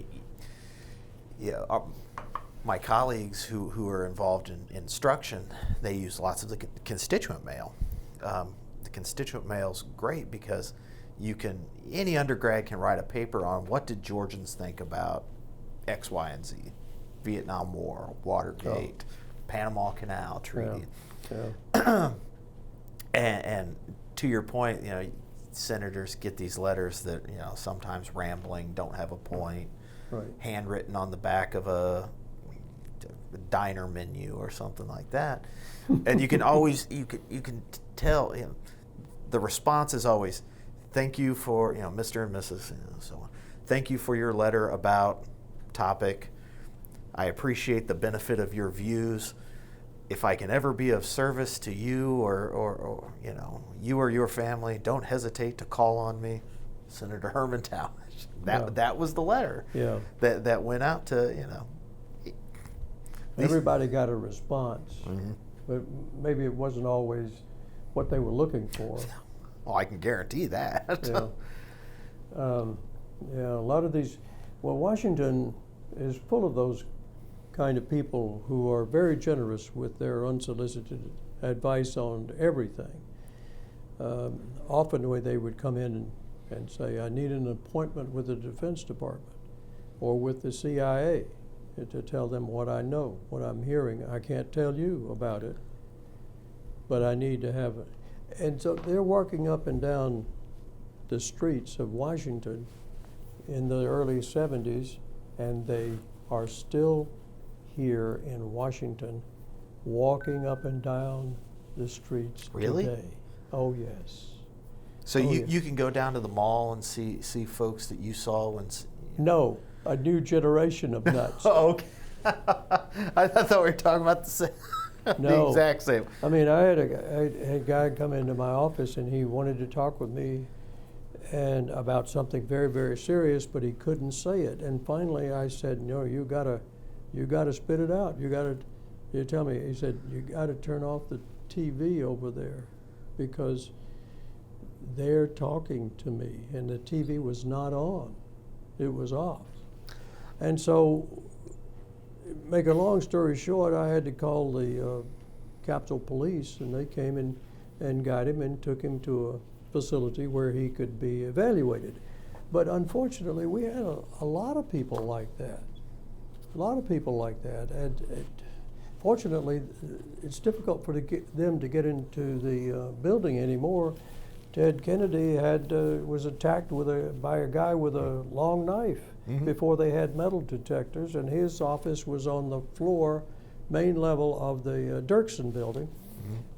A: my colleagues who are involved in instruction, they use lots of the constituent mail. The constituent mail's great because any undergrad can write a paper on what did Georgians think about X, Y, and Z, Vietnam War, Watergate, Panama Canal Treaty. And to your point, senators get these letters that, sometimes rambling, don't have a point, handwritten on the back of a diner menu or something like that. And you can always, you can tell, the response is always, thank you for, Mr. and Mrs. So on. Thank you for your letter about topic. I appreciate the benefit of your views. If I can ever be of service to you or you or your family, don't hesitate to call on me, Senator Herman Talmadge. That was the letter that went out to,
B: Everybody got a response, but maybe it wasn't always what they were looking for.
A: Oh, I can guarantee that.
B: A lot of these, Washington is full of those kind of people who are very generous with their unsolicited advice on everything. Often the way they would come in and say, I need an appointment with the Defense Department or with the CIA to tell them what I know, what I'm hearing. I can't tell you about it, but I need to have it. And so they're walking up and down the streets of Washington in the early 70s, and they are still here in Washington, walking up and down the streets today. Oh, yes.
A: So you can go down to the mall and see folks that you saw when...
B: No, a new generation of nuts.
A: Oh, okay. I thought we were talking about the same.
B: No.
A: The exact same.
B: I mean, I had a guy come into my office and he wanted to talk with me and about something very, very serious, but he couldn't say it. And finally I said, no, you gotta spit it out. You tell me. He said, you gotta turn off the TV over there because they're talking to me, and the TV was not on. It was off. And so, make a long story short, I had to call the Capitol Police, and they came in and got him and took him to a facility where he could be evaluated. But unfortunately, we had a lot of people like that. A lot of people like that. And fortunately, it's difficult for them to get into the building anymore. Ted Kennedy was attacked by a guy with a long knife before they had metal detectors, and his office was on the main level of the Dirksen building.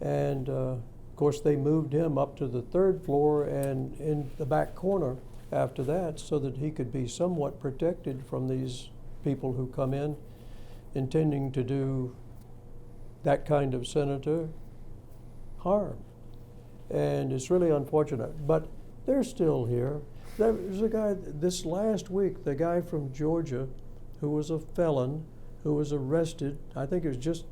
B: And of course, they moved him up to the third floor and in the back corner after that so that he could be somewhat protected from these people who come in intending to do that kind of senator harm. And it's really unfortunate, but they're still here. There's a guy this last week, the guy from Georgia who was a felon, who was arrested, I think it was just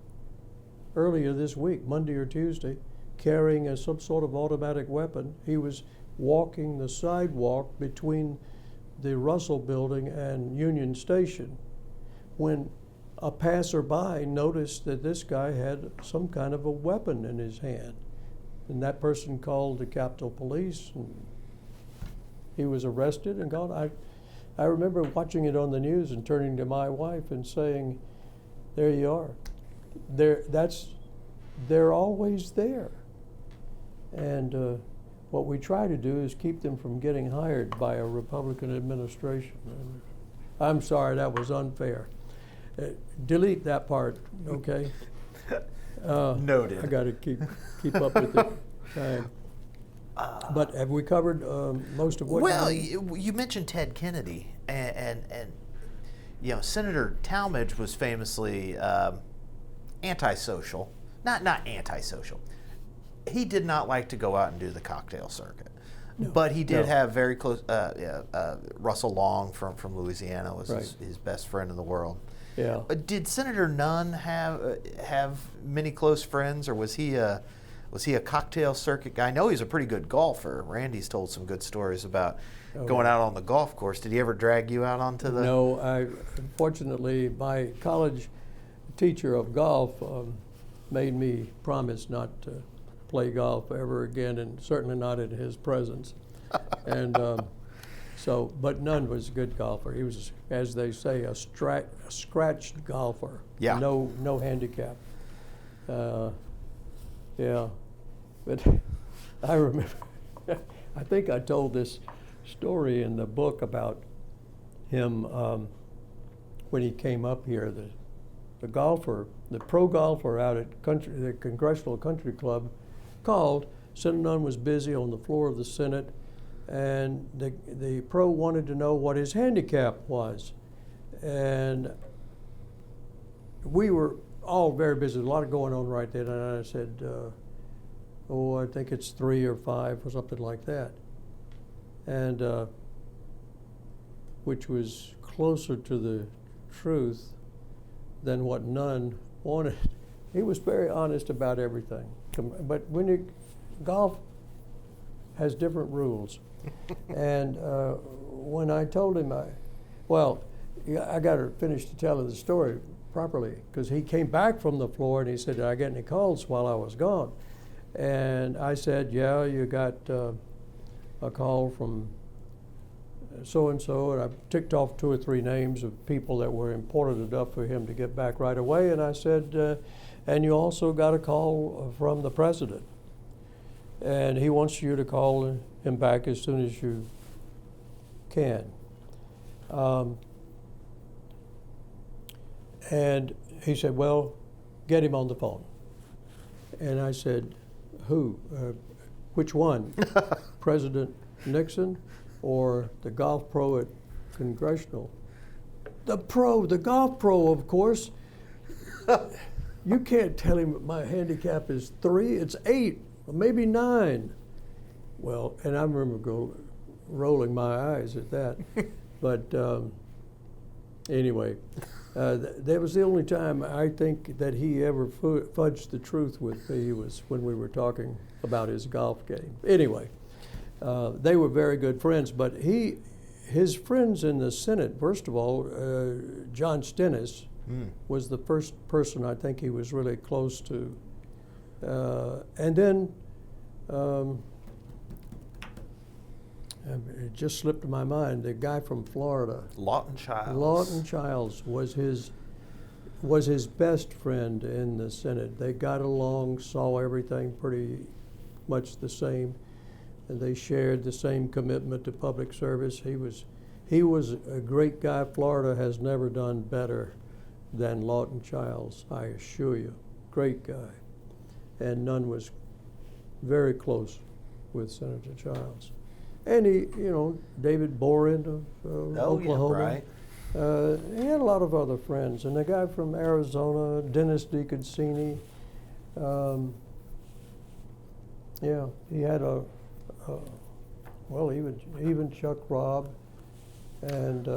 B: earlier this week, Monday or Tuesday, carrying some sort of automatic weapon. He was walking the sidewalk between the Russell Building and Union Station when a passerby noticed that this guy had some kind of a weapon in his hand. And that person called the Capitol Police, and he was arrested and gone. I remember watching it on the news and turning to my wife and saying, there you are. They're always there. And what we try to do is keep them from getting hired by a Republican administration. I'm sorry, that was unfair. Delete that part, okay?
A: Noted.
B: I got to keep up with the time. But have we covered most of what?
A: Well, you mentioned Ted Kennedy, and Senator Talmadge was famously antisocial. Not antisocial. He did not like to go out and do the cocktail circuit.
B: No,
A: but he did
B: no.
A: have very close. Russell Long from Louisiana was
B: Right.
A: his best friend in the world.
B: Yeah.
A: Did Senator Nunn have many close friends, or was he a cocktail circuit guy? I know he's a pretty good golfer. Randy's told some good stories about going out on the golf course. Did he ever drag you out onto the?
B: No, unfortunately, my college teacher of golf made me promise not to play golf ever again, and certainly not in his presence. And but Nunn was a good golfer. He was, as they say, a scratched golfer.
A: Yeah.
B: No handicap. Yeah, but I remember. I think I told this story in the book about him when he came up here. The golfer, the pro golfer out at the Congressional Country Club, called. Senator Nunn was busy on the floor of the Senate, and the pro wanted to know what his handicap was. And we were all very busy, a lot going on right then, and I said, I think it's 3 or 5 or something like that. And which was closer to the truth than what Nunn wanted. He was very honest about everything. But golf has different rules. And when I told him, I got to finish to tell the story properly, because he came back from the floor and he said, "Did I get any calls while I was gone?" And I said, "Yeah, you got a call from so-and-so," and I ticked off 2 or 3 names of people that were important enough for him to get back right away. And I said, "And you also got a call from the president, and he wants you to call him back as soon as you can." And he said, "Well, get him on the phone." And I said, "Who? Which one? President Nixon or the golf pro at Congressional?" The golf pro, of course. You can't tell him my handicap is 3, it's 8, or maybe 9. Well, and I remember rolling my eyes at that. But anyway, that was the only time I think that he ever fudged the truth with me, was when we were talking about his golf game. Anyway, they were very good friends, but his friends in the Senate, first of all, John Stennis was the first person I think he was really close to. And then it just slipped my mind, the guy from Florida.
A: Lawton Childs.
B: Lawton Childs was his best friend in the Senate. They got along, saw everything pretty much the same, and they shared the same commitment to public service. He was a great guy. Florida has never done better than Lawton Childs, I assure you. Great guy. And Nunn was very close with Senator Childs. And David Boren of Oklahoma.
A: Yeah, right.
B: He had a lot of other friends. And the guy from Arizona, Dennis DiConcini, he had even Chuck Robb, and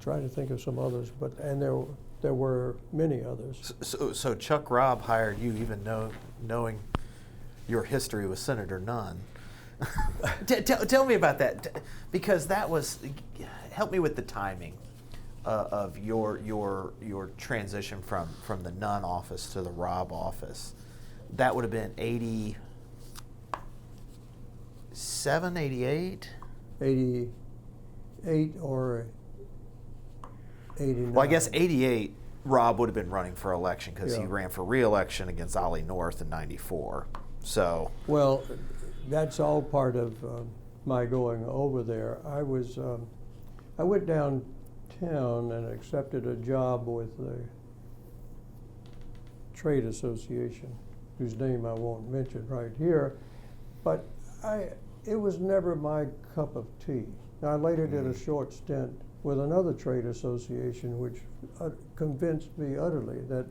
B: trying to think of some others, and there were many others.
A: So Chuck Robb hired you, even knowing your history with Senator Nunn. Tell me about that, because that was, help me with the timing of your transition from the Nunn office to the Robb office. That would have been 87, 88?
B: 88 or 89.
A: Well, I guess 88, Robb would have been running for election, because he
B: Yeah.
A: ran for re-election against Ollie North in 94. So.
B: Well, that's all part of my going over there. I went downtown and accepted a job with the trade association, whose name I won't mention right here, but it was never my cup of tea. I later did a short stint with another trade association, which convinced me utterly that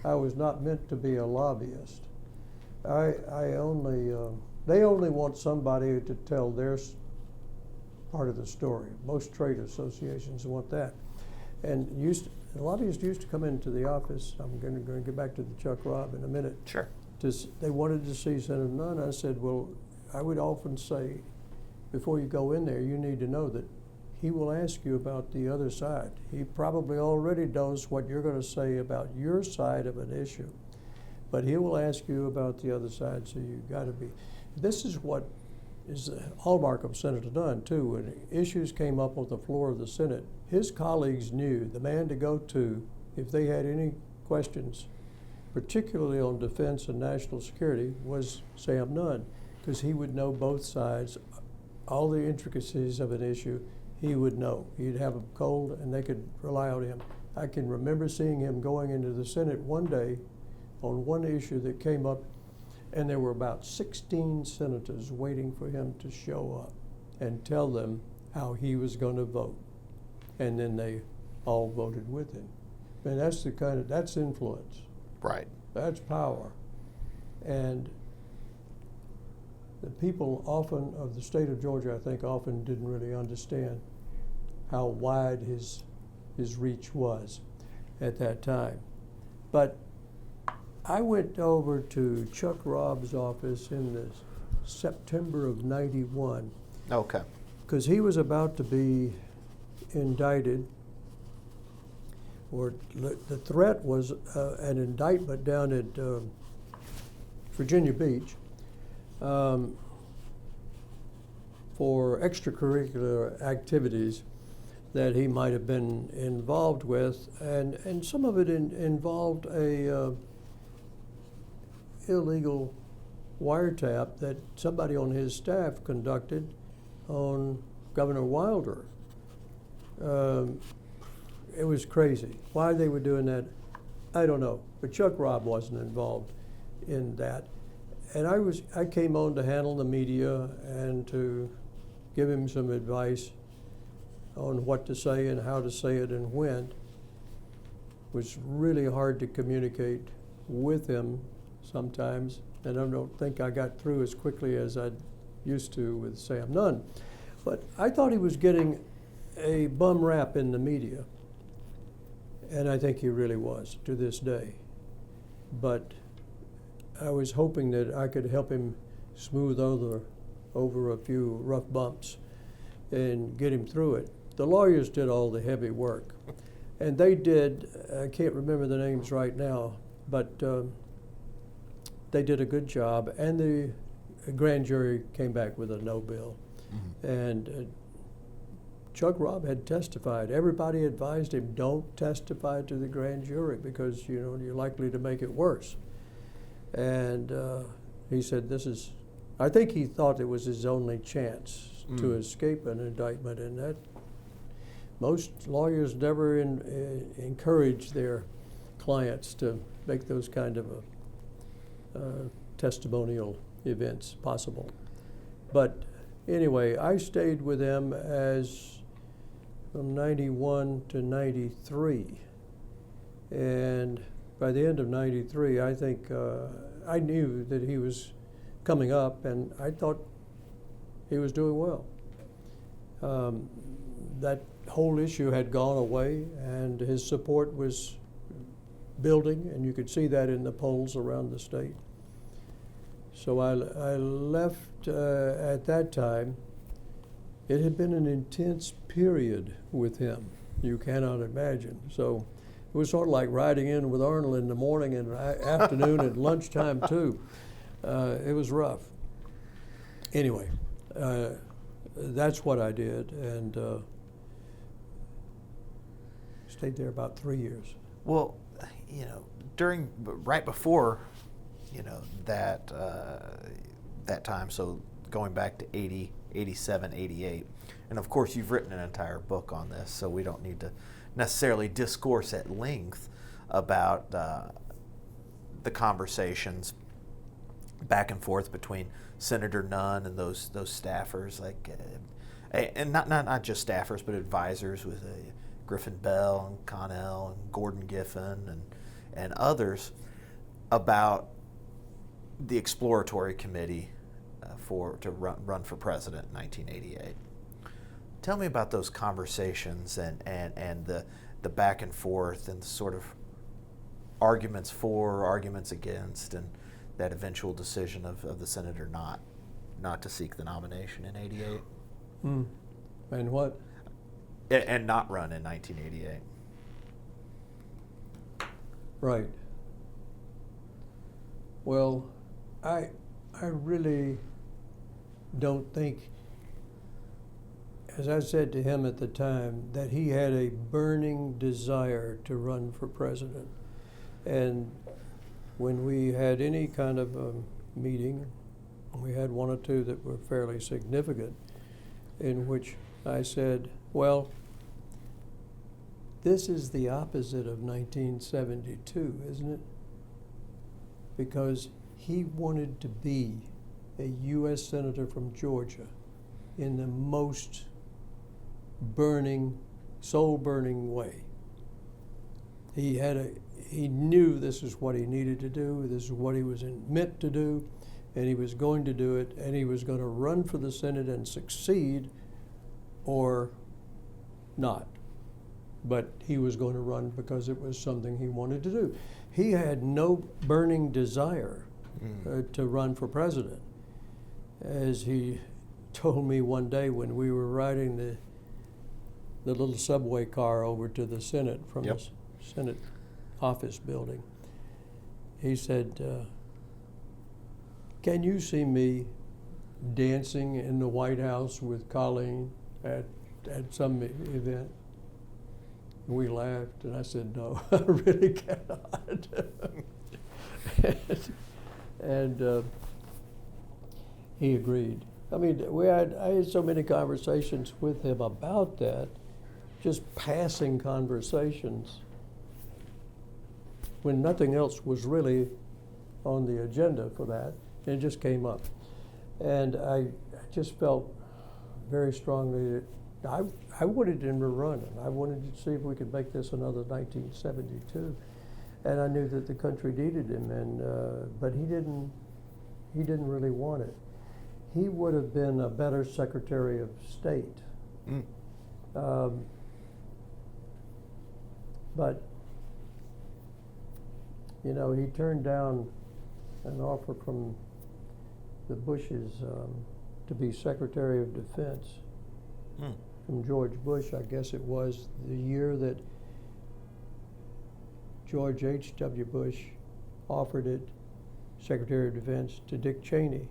B: I was not meant to be a lobbyist. They only want somebody to tell their part of the story. Most trade associations want that. And lobbyists used to come into the office. I'm going to get back to the Chuck Robb in a minute.
A: Sure.
B: They wanted to see Senator Nunn. I said, well, I would often say, before you go in there, you need to know that he will ask you about the other side. He probably already knows what you're going to say about your side of an issue, but he will ask you about the other side, so you've got to be. This is what is the hallmark of Senator Nunn, too. When issues came up on the floor of the Senate, his colleagues knew the man to go to if they had any questions, particularly on defense and national security, was Sam Nunn, because he would know both sides, all the intricacies of an issue. He would know. He'd have them cold, and they could rely on him. I can remember seeing him going into the Senate one day on one issue that came up, and there were about 16 senators waiting for him to show up and tell them how he was going to vote. And then they all voted with him. And that's influence.
A: Right.
B: That's power. And the people often of the state of Georgia, I think, often didn't really understand how wide his reach was at that time. But I went over to Chuck Robb's office in the September of '91.
A: Okay.
B: Because he was about to be indicted, or the threat was an indictment down at Virginia Beach for extracurricular activities that he might have been involved with, and some of it involved a illegal wiretap that somebody on his staff conducted on Governor Wilder. It was crazy. Why they were doing that, I don't know. But Chuck Robb wasn't involved in that. And I came on to handle the media and to give him some advice on what to say and how to say it and when. It was really hard to communicate with him sometimes, and I don't think I got through as quickly as I used to with Sam Nunn. But I thought he was getting a bum rap in the media, and I think he really was to this day. But I was hoping that I could help him smooth over a few rough bumps and get him through it. The lawyers did all the heavy work, and they did, I can't remember the names right now, but they did a good job, and the grand jury came back with a no bill. Mm-hmm. And Chuck Robb had testified. Everybody advised him, don't testify to the grand jury because you're likely to make it worse. And he said I think he thought it was his only chance to escape an indictment, and that most lawyers never encourage their clients to make those kind of testimonial events possible. But anyway, I stayed with them from '91 to '93, and by the end of '93, I think I knew that he was coming up, and I thought he was doing well. That whole issue had gone away, and his support was building, and you could see that in the polls around the state. So I left at that time. It had been an intense period with him, you cannot imagine. So it was sort of like riding in with Arnold in the morning and afternoon and lunchtime too. It was rough. Anyway, that's what I did, and stayed there about 3 years.
A: Well, right before, that time, so going back to 80, 87, 88, and of course you've written an entire book on this, so we don't need to necessarily discourse at length about the conversations back and forth between Senator Nunn and those staffers. And not just staffers, but advisors with Griffin Bell and Connell and Gordon Giffen and others about the exploratory committee to run for president in 1988. Tell me about those conversations and the back and forth and the sort of arguments for, arguments against, and that eventual decision of the senator not to seek the nomination in '88.
B: And what?
A: And not run in 1988.
B: Right. Well, I really don't think, as I said to him at the time, that he had a burning desire to run for president. And when we had any kind of a meeting, we had one or two that were fairly significant, in which I said, well, this is the opposite of 1972, isn't it? Because he wanted to be a U.S. Senator from Georgia in the most burning, soul-burning way. He knew this is what he needed to do, this is what he was meant to do, and he was going to do it, and he was going to run for the Senate and succeed or not. But he was going to run because it was something he wanted to do. He had no burning desire to run for president. As he told me one day when we were riding the little subway car over to the Senate from the Senate office building, he said, can you see me dancing in the White House with Colleen at some event? We laughed, and I said, no, I really cannot. and he agreed. I mean, I had so many conversations with him about that, just passing conversations, when nothing else was really on the agenda for that. It just came up. And I just felt very strongly that I wanted him to run, and I wanted to see if we could make this another 1972. And I knew that the country needed him, but he didn't really want it. He would have been a better Secretary of State. But, you know, he turned down an offer from the Bushes to be Secretary of Defense from George Bush. I guess it was the year that George H.W. Bush offered it, Secretary of Defense, to Dick Cheney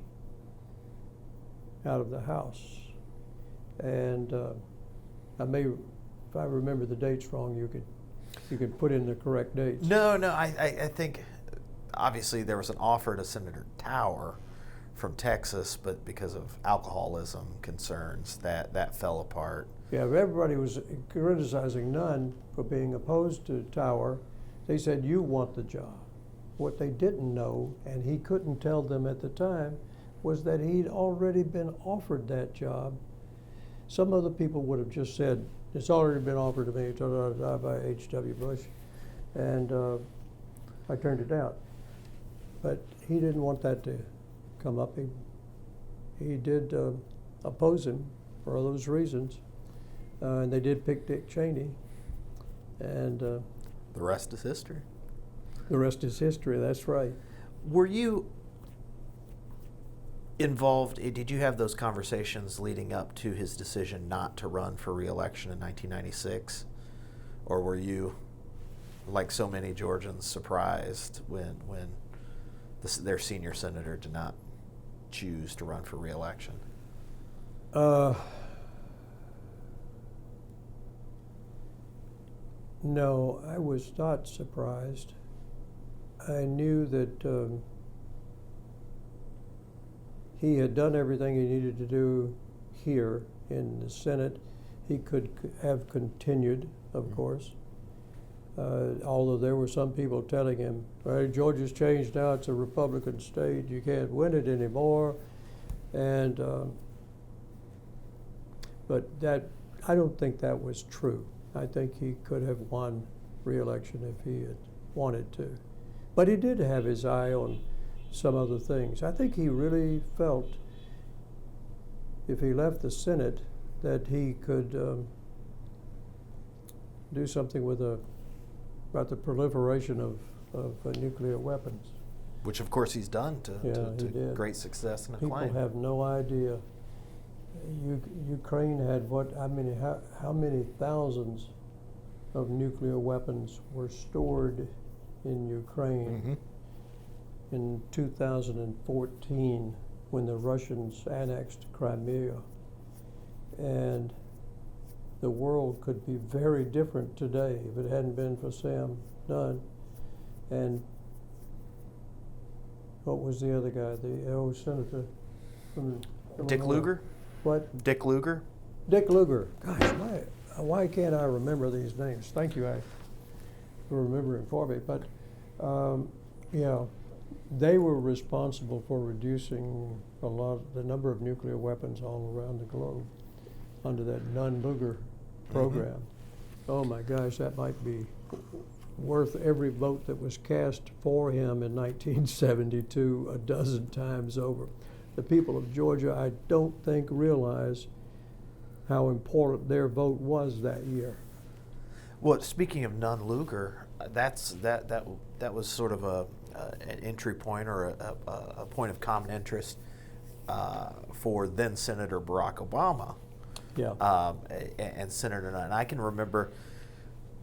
B: out of the House. And I may, if I remember the dates wrong, you could put in the correct dates.
A: No, I think obviously there was an offer to Senator Tower from Texas, but because of alcoholism concerns, that fell apart.
B: Yeah, everybody was criticizing Nunn for being opposed to Tower. They said, you want the job. What they didn't know, and he couldn't tell them at the time, was that he'd already been offered that job. Some other people would have just said, it's already been offered to me by H.W. Bush, and I turned it down. But he didn't want that to come up. He did oppose him for all those reasons, and they did pick Dick Cheney, and
A: the rest is history.
B: The rest is history, that's right.
A: Were you involved, did you have those conversations leading up to his decision not to run for re-election in 1996? Or were you, like so many Georgians, surprised when their senior senator did not choose to run for re-election?
B: No, I was not surprised. I knew that he had done everything he needed to do here in the Senate. He could have continued, of course, although there were some people telling him, right, Georgia's changed now, it's a Republican state, you can't win it anymore. And But I don't think that was true. I think he could have won re-election if he had wanted to. But he did have his eye on some other things. I think he really felt if he left the Senate that he could do something about the proliferation of nuclear weapons.
A: Which, of course, he's done to
B: did.
A: great success and acclaim.
B: People have no idea. Ukraine had how many thousands of nuclear weapons were stored in Ukraine in 2014 when the Russians annexed Crimea. And the world could be very different today if it hadn't been for Sam Nunn. And what was the other guy, the old senator from
A: Dick
B: Illinois?
A: Lugar?
B: What?
A: Dick Lugar?
B: Dick Lugar. Gosh, why can't I remember these names? Thank you for remembering for me. But yeah, they were responsible for reducing the number of nuclear weapons all around the globe under that Nunn-Lugar program. Oh my gosh, that might be worth every vote that was cast for him in 1972 a dozen times over. The people of Georgia, I don't think, realize how important their vote was that year.
A: Well, speaking of Nunn-Lugar, that was sort of an entry point or a point of common interest for then Senator Barack Obama.
B: Yeah.
A: And Senator Nunn. I can remember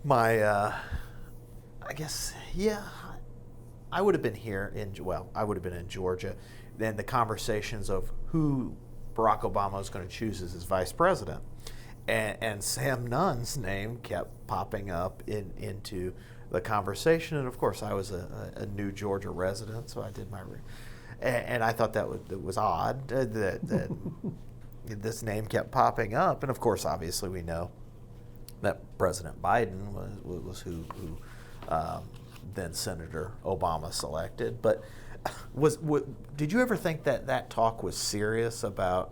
A: my, I would have been I would have been in Georgia. Then the conversations of who Barack Obama was going to choose as his vice president. And Sam Nunn's name kept popping up into the conversation. And of course, I was a new Georgia resident, so I did and I thought that was odd that this name kept popping up. And of course, obviously, we know that President Biden was who then Senator Obama selected. But did you ever think that talk was serious about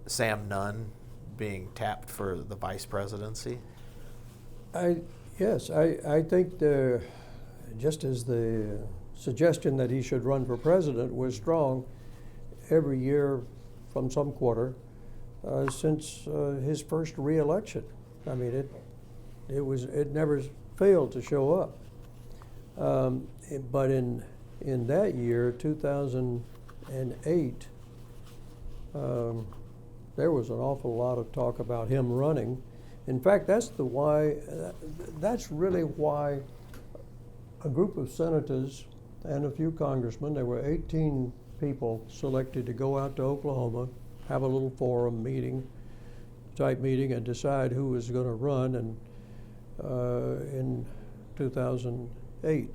A: Sam Nunn being tapped for the vice presidency?
B: Yes, I think just as the suggestion that he should run for president was strong every year from some quarter since his first re-election. I mean, it never failed to show up. But in that year, 2008, there was an awful lot of talk about him running. In fact, that's really why a group of senators and a few congressmen, there were 18 people selected to go out to Oklahoma, have a little forum type meeting and decide who was going to run. And in 2008,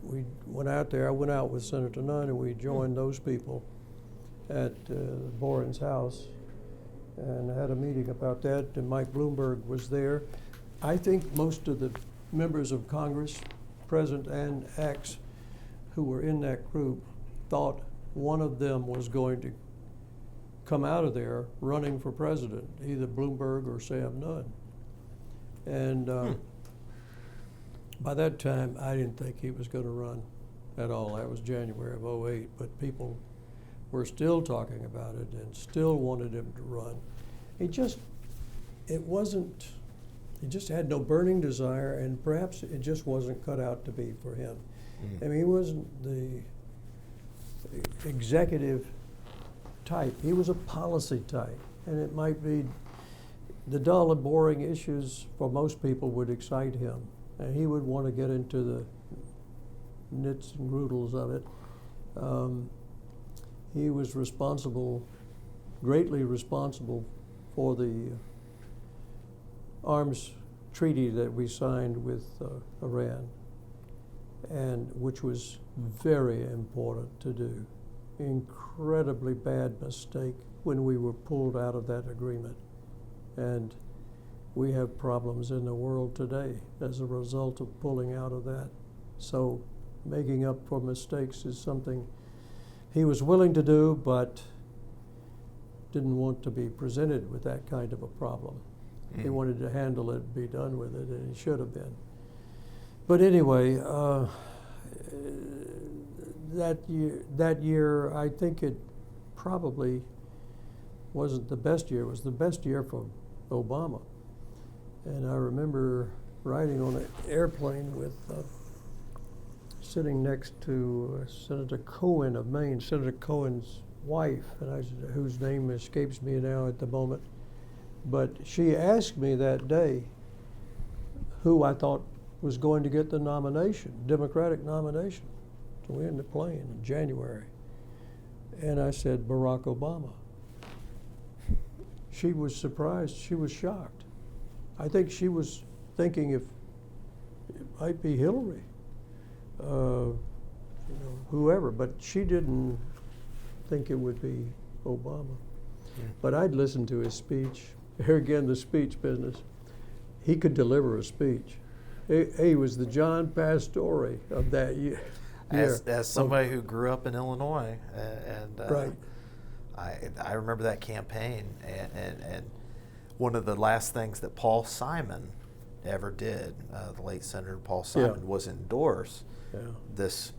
B: we went out there. I went out with Senator Nunn, and we joined those people at Boren's house and had a meeting about that. And Mike Bloomberg was there. I think most of the members of Congress, present and ex, who were in that group thought one of them was going to come out of there running for president, either Bloomberg or Sam Nunn. And by that time, I didn't think he was going to run at all. That was January of '08, but people were still talking about it and still wanted him to run. He just had no burning desire, and perhaps it just wasn't cut out to be for him. I mean, he wasn't the executive type. He was a policy type, and it might be the dull and boring issues for most people would excite him, and he would want to get into the nits and noodles of it. He was greatly responsible for the arms treaty that we signed with Iran, and which was very important to do. Incredibly bad mistake when we were pulled out of that agreement. And we have problems in the world today as a result of pulling out of that. So making up for mistakes is something he was willing to do, but didn't want to be presented with that kind of a problem. He wanted to handle it, be done with it, and he should have been. But anyway, that year, I think it probably wasn't the best year. It was the best year for Obama. And I remember riding on an airplane with sitting next to Senator Cohen of Maine, Senator Cohen's wife, and whose name escapes me now at the moment. But she asked me that day who I thought was going to get the nomination, Democratic nomination, to win the plane in January. And I said, Barack Obama. She was surprised, she was shocked. I think she was thinking if it might be Hillary, whoever, but she didn't think it would be Obama. Yeah. But I'd listened to his speech. Here again, the speech business. He could deliver a speech. He was the John Pastore of that year.
A: As somebody who grew up in Illinois, and
B: right.
A: I remember that campaign, and one of the last things that Paul Simon ever did, the late Senator Paul Simon, was endorse this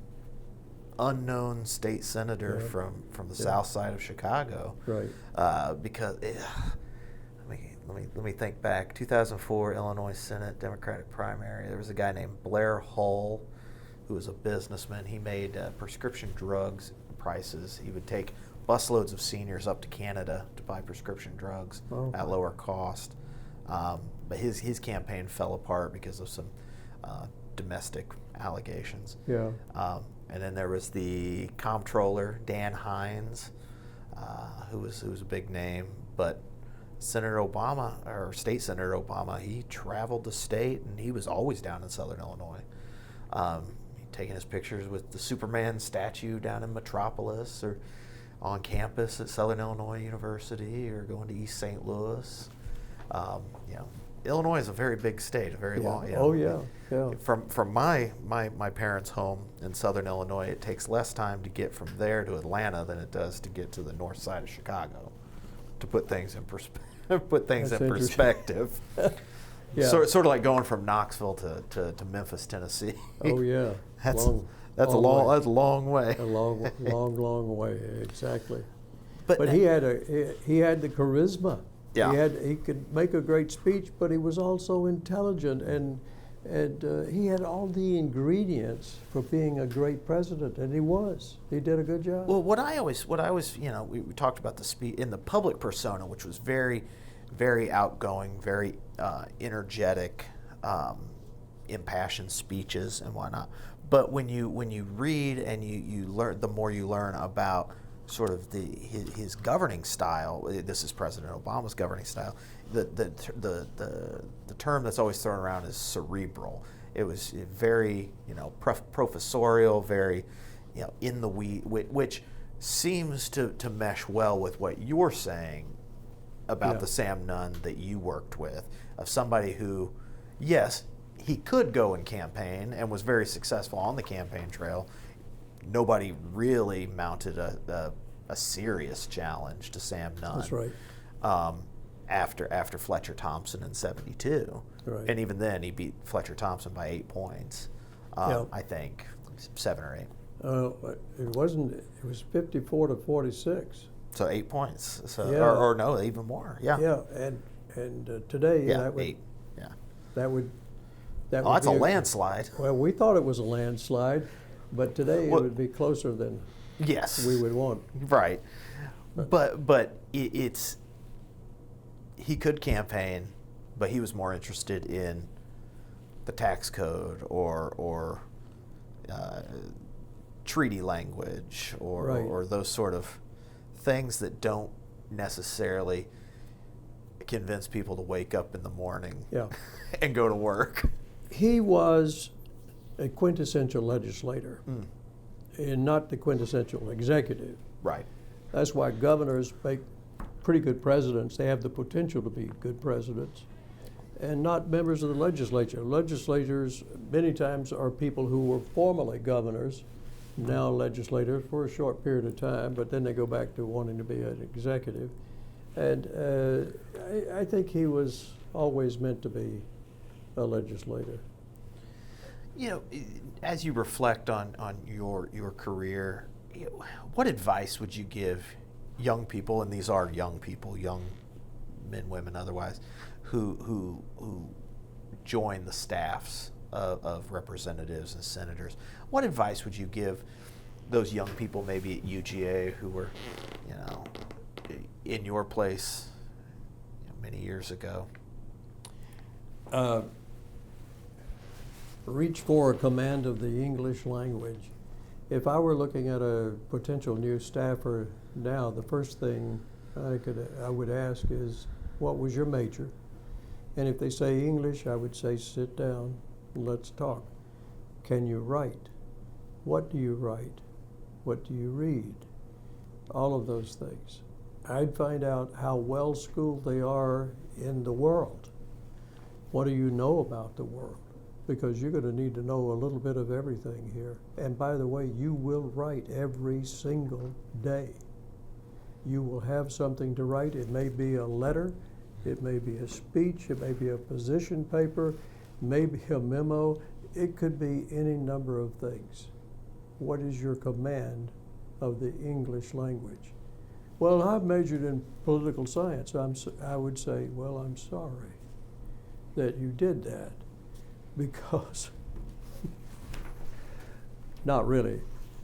A: unknown state senator from the south side of Chicago,
B: right?
A: Because let me think back. 2004 Illinois Senate Democratic primary. There was a guy named Blair Hull, who was a businessman. He made prescription drugs prices. He would take busloads of seniors up to Canada to buy prescription drugs at lower cost. But his campaign fell apart because of some domestic allegations.
B: Yeah.
A: And then there was the comptroller, Dan Hines, who was a big name. But Senator Obama, or State Senator Obama, he traveled the state, and he was always down in Southern Illinois. Taking his pictures with the Superman statue down in Metropolis, or on campus at Southern Illinois University, or going to East St. Louis. Illinois is a very big state, a very long.
B: Oh yeah.
A: From my parents' home in Southern Illinois, it takes less time to get from there to Atlanta than it does to get to the north side of Chicago. To put things in perspective.
B: Yeah.
A: Sort of like going from Knoxville to Memphis, Tennessee.
B: Oh yeah.
A: That's a long way.
B: A long way, exactly. But he had the charisma.
A: Yeah.
B: He could make a great speech, but he was also intelligent, and he had all the ingredients for being a great president, and he was. He did a good job.
A: Well, what I always, we talked about the speech in the public persona, which was very, very outgoing, very energetic, impassioned speeches and whatnot. But when you read and you learn, the more you learn about sort of his governing style. This is President Obama's governing style. The term that's always thrown around is cerebral. It was very professorial, very in the weed, which seems to mesh well with what you're saying about the Sam Nunn that you worked with, of somebody who, yes, he could go and campaign and was very successful on the campaign trail. Nobody really mounted a serious challenge to Sam Nunn.
B: That's right.
A: After Fletcher Thompson in '72,
B: right.
A: And even then he beat Fletcher Thompson by 8 points. I think 7 or 8.
B: It wasn't. It was 54 to 46.
A: So 8 points. So or no, even more. Yeah.
B: Yeah, and today that would
A: 8. Yeah.
B: That would.
A: That's a landslide.
B: Well, we thought it was a landslide, but today it would be closer than we would want.
A: Right. But it's he could campaign, but he was more interested in the tax code or treaty language or those sort of things that don't necessarily convince people to wake up in the morning and go to work.
B: He was a quintessential legislator and not the quintessential executive.
A: Right.
B: That's why governors make pretty good presidents. They have the potential to be good presidents, and not members of the legislature. Legislators many times are people who were formerly governors, now legislators for a short period of time, but then they go back to wanting to be an executive. And I think he was always meant to be a legislator.
A: You know, as you reflect on your career, what advice would you give young people, and these are young people, young men, women, otherwise, who join the staffs of representatives and senators? What advice would you give those young people, maybe at UGA, who were, you know, in your place many years ago?
B: Reach for a command of the English language. If I were looking at a potential new staffer now, the first thing I would ask is, what was your major? And if they say English, I would say, sit down and let's talk. Can you write? What do you write? What do you read? All of those things. I'd find out how well schooled they are in the world. What do you know about the world? Because you're going to need to know a little bit of everything here. And by the way, you will write every single day. You will have something to write. It may be a letter, it may be a speech, it may be a position paper, maybe a memo. It could be any number of things. What is your command of the English language? Well, I've majored in political science. I would say, well, I'm sorry that you did that, because not really.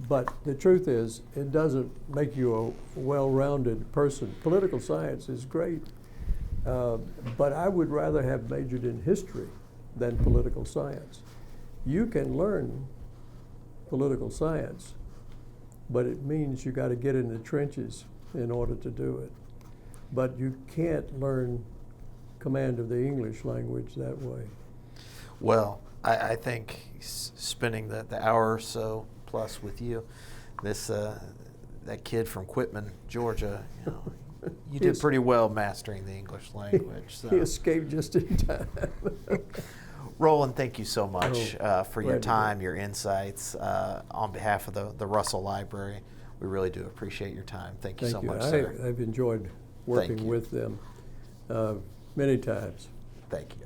B: But the truth is, it doesn't make you a well-rounded person. Political science is great, but I would rather have majored in history than political science. You can learn political science, but it means you got to get in the trenches in order to do it. But you can't learn command of the English language that way.
A: Well, I think spending the hour or so plus with you, that kid from Quitman, Georgia, you know, you did pretty well mastering the English language. So.
B: He escaped just in time.
A: Roland, thank you so much for your time, your insights. On behalf of the Russell Library, we really do appreciate your time. Thank you so much, sir.
B: I've enjoyed working with them many times.
A: Thank you.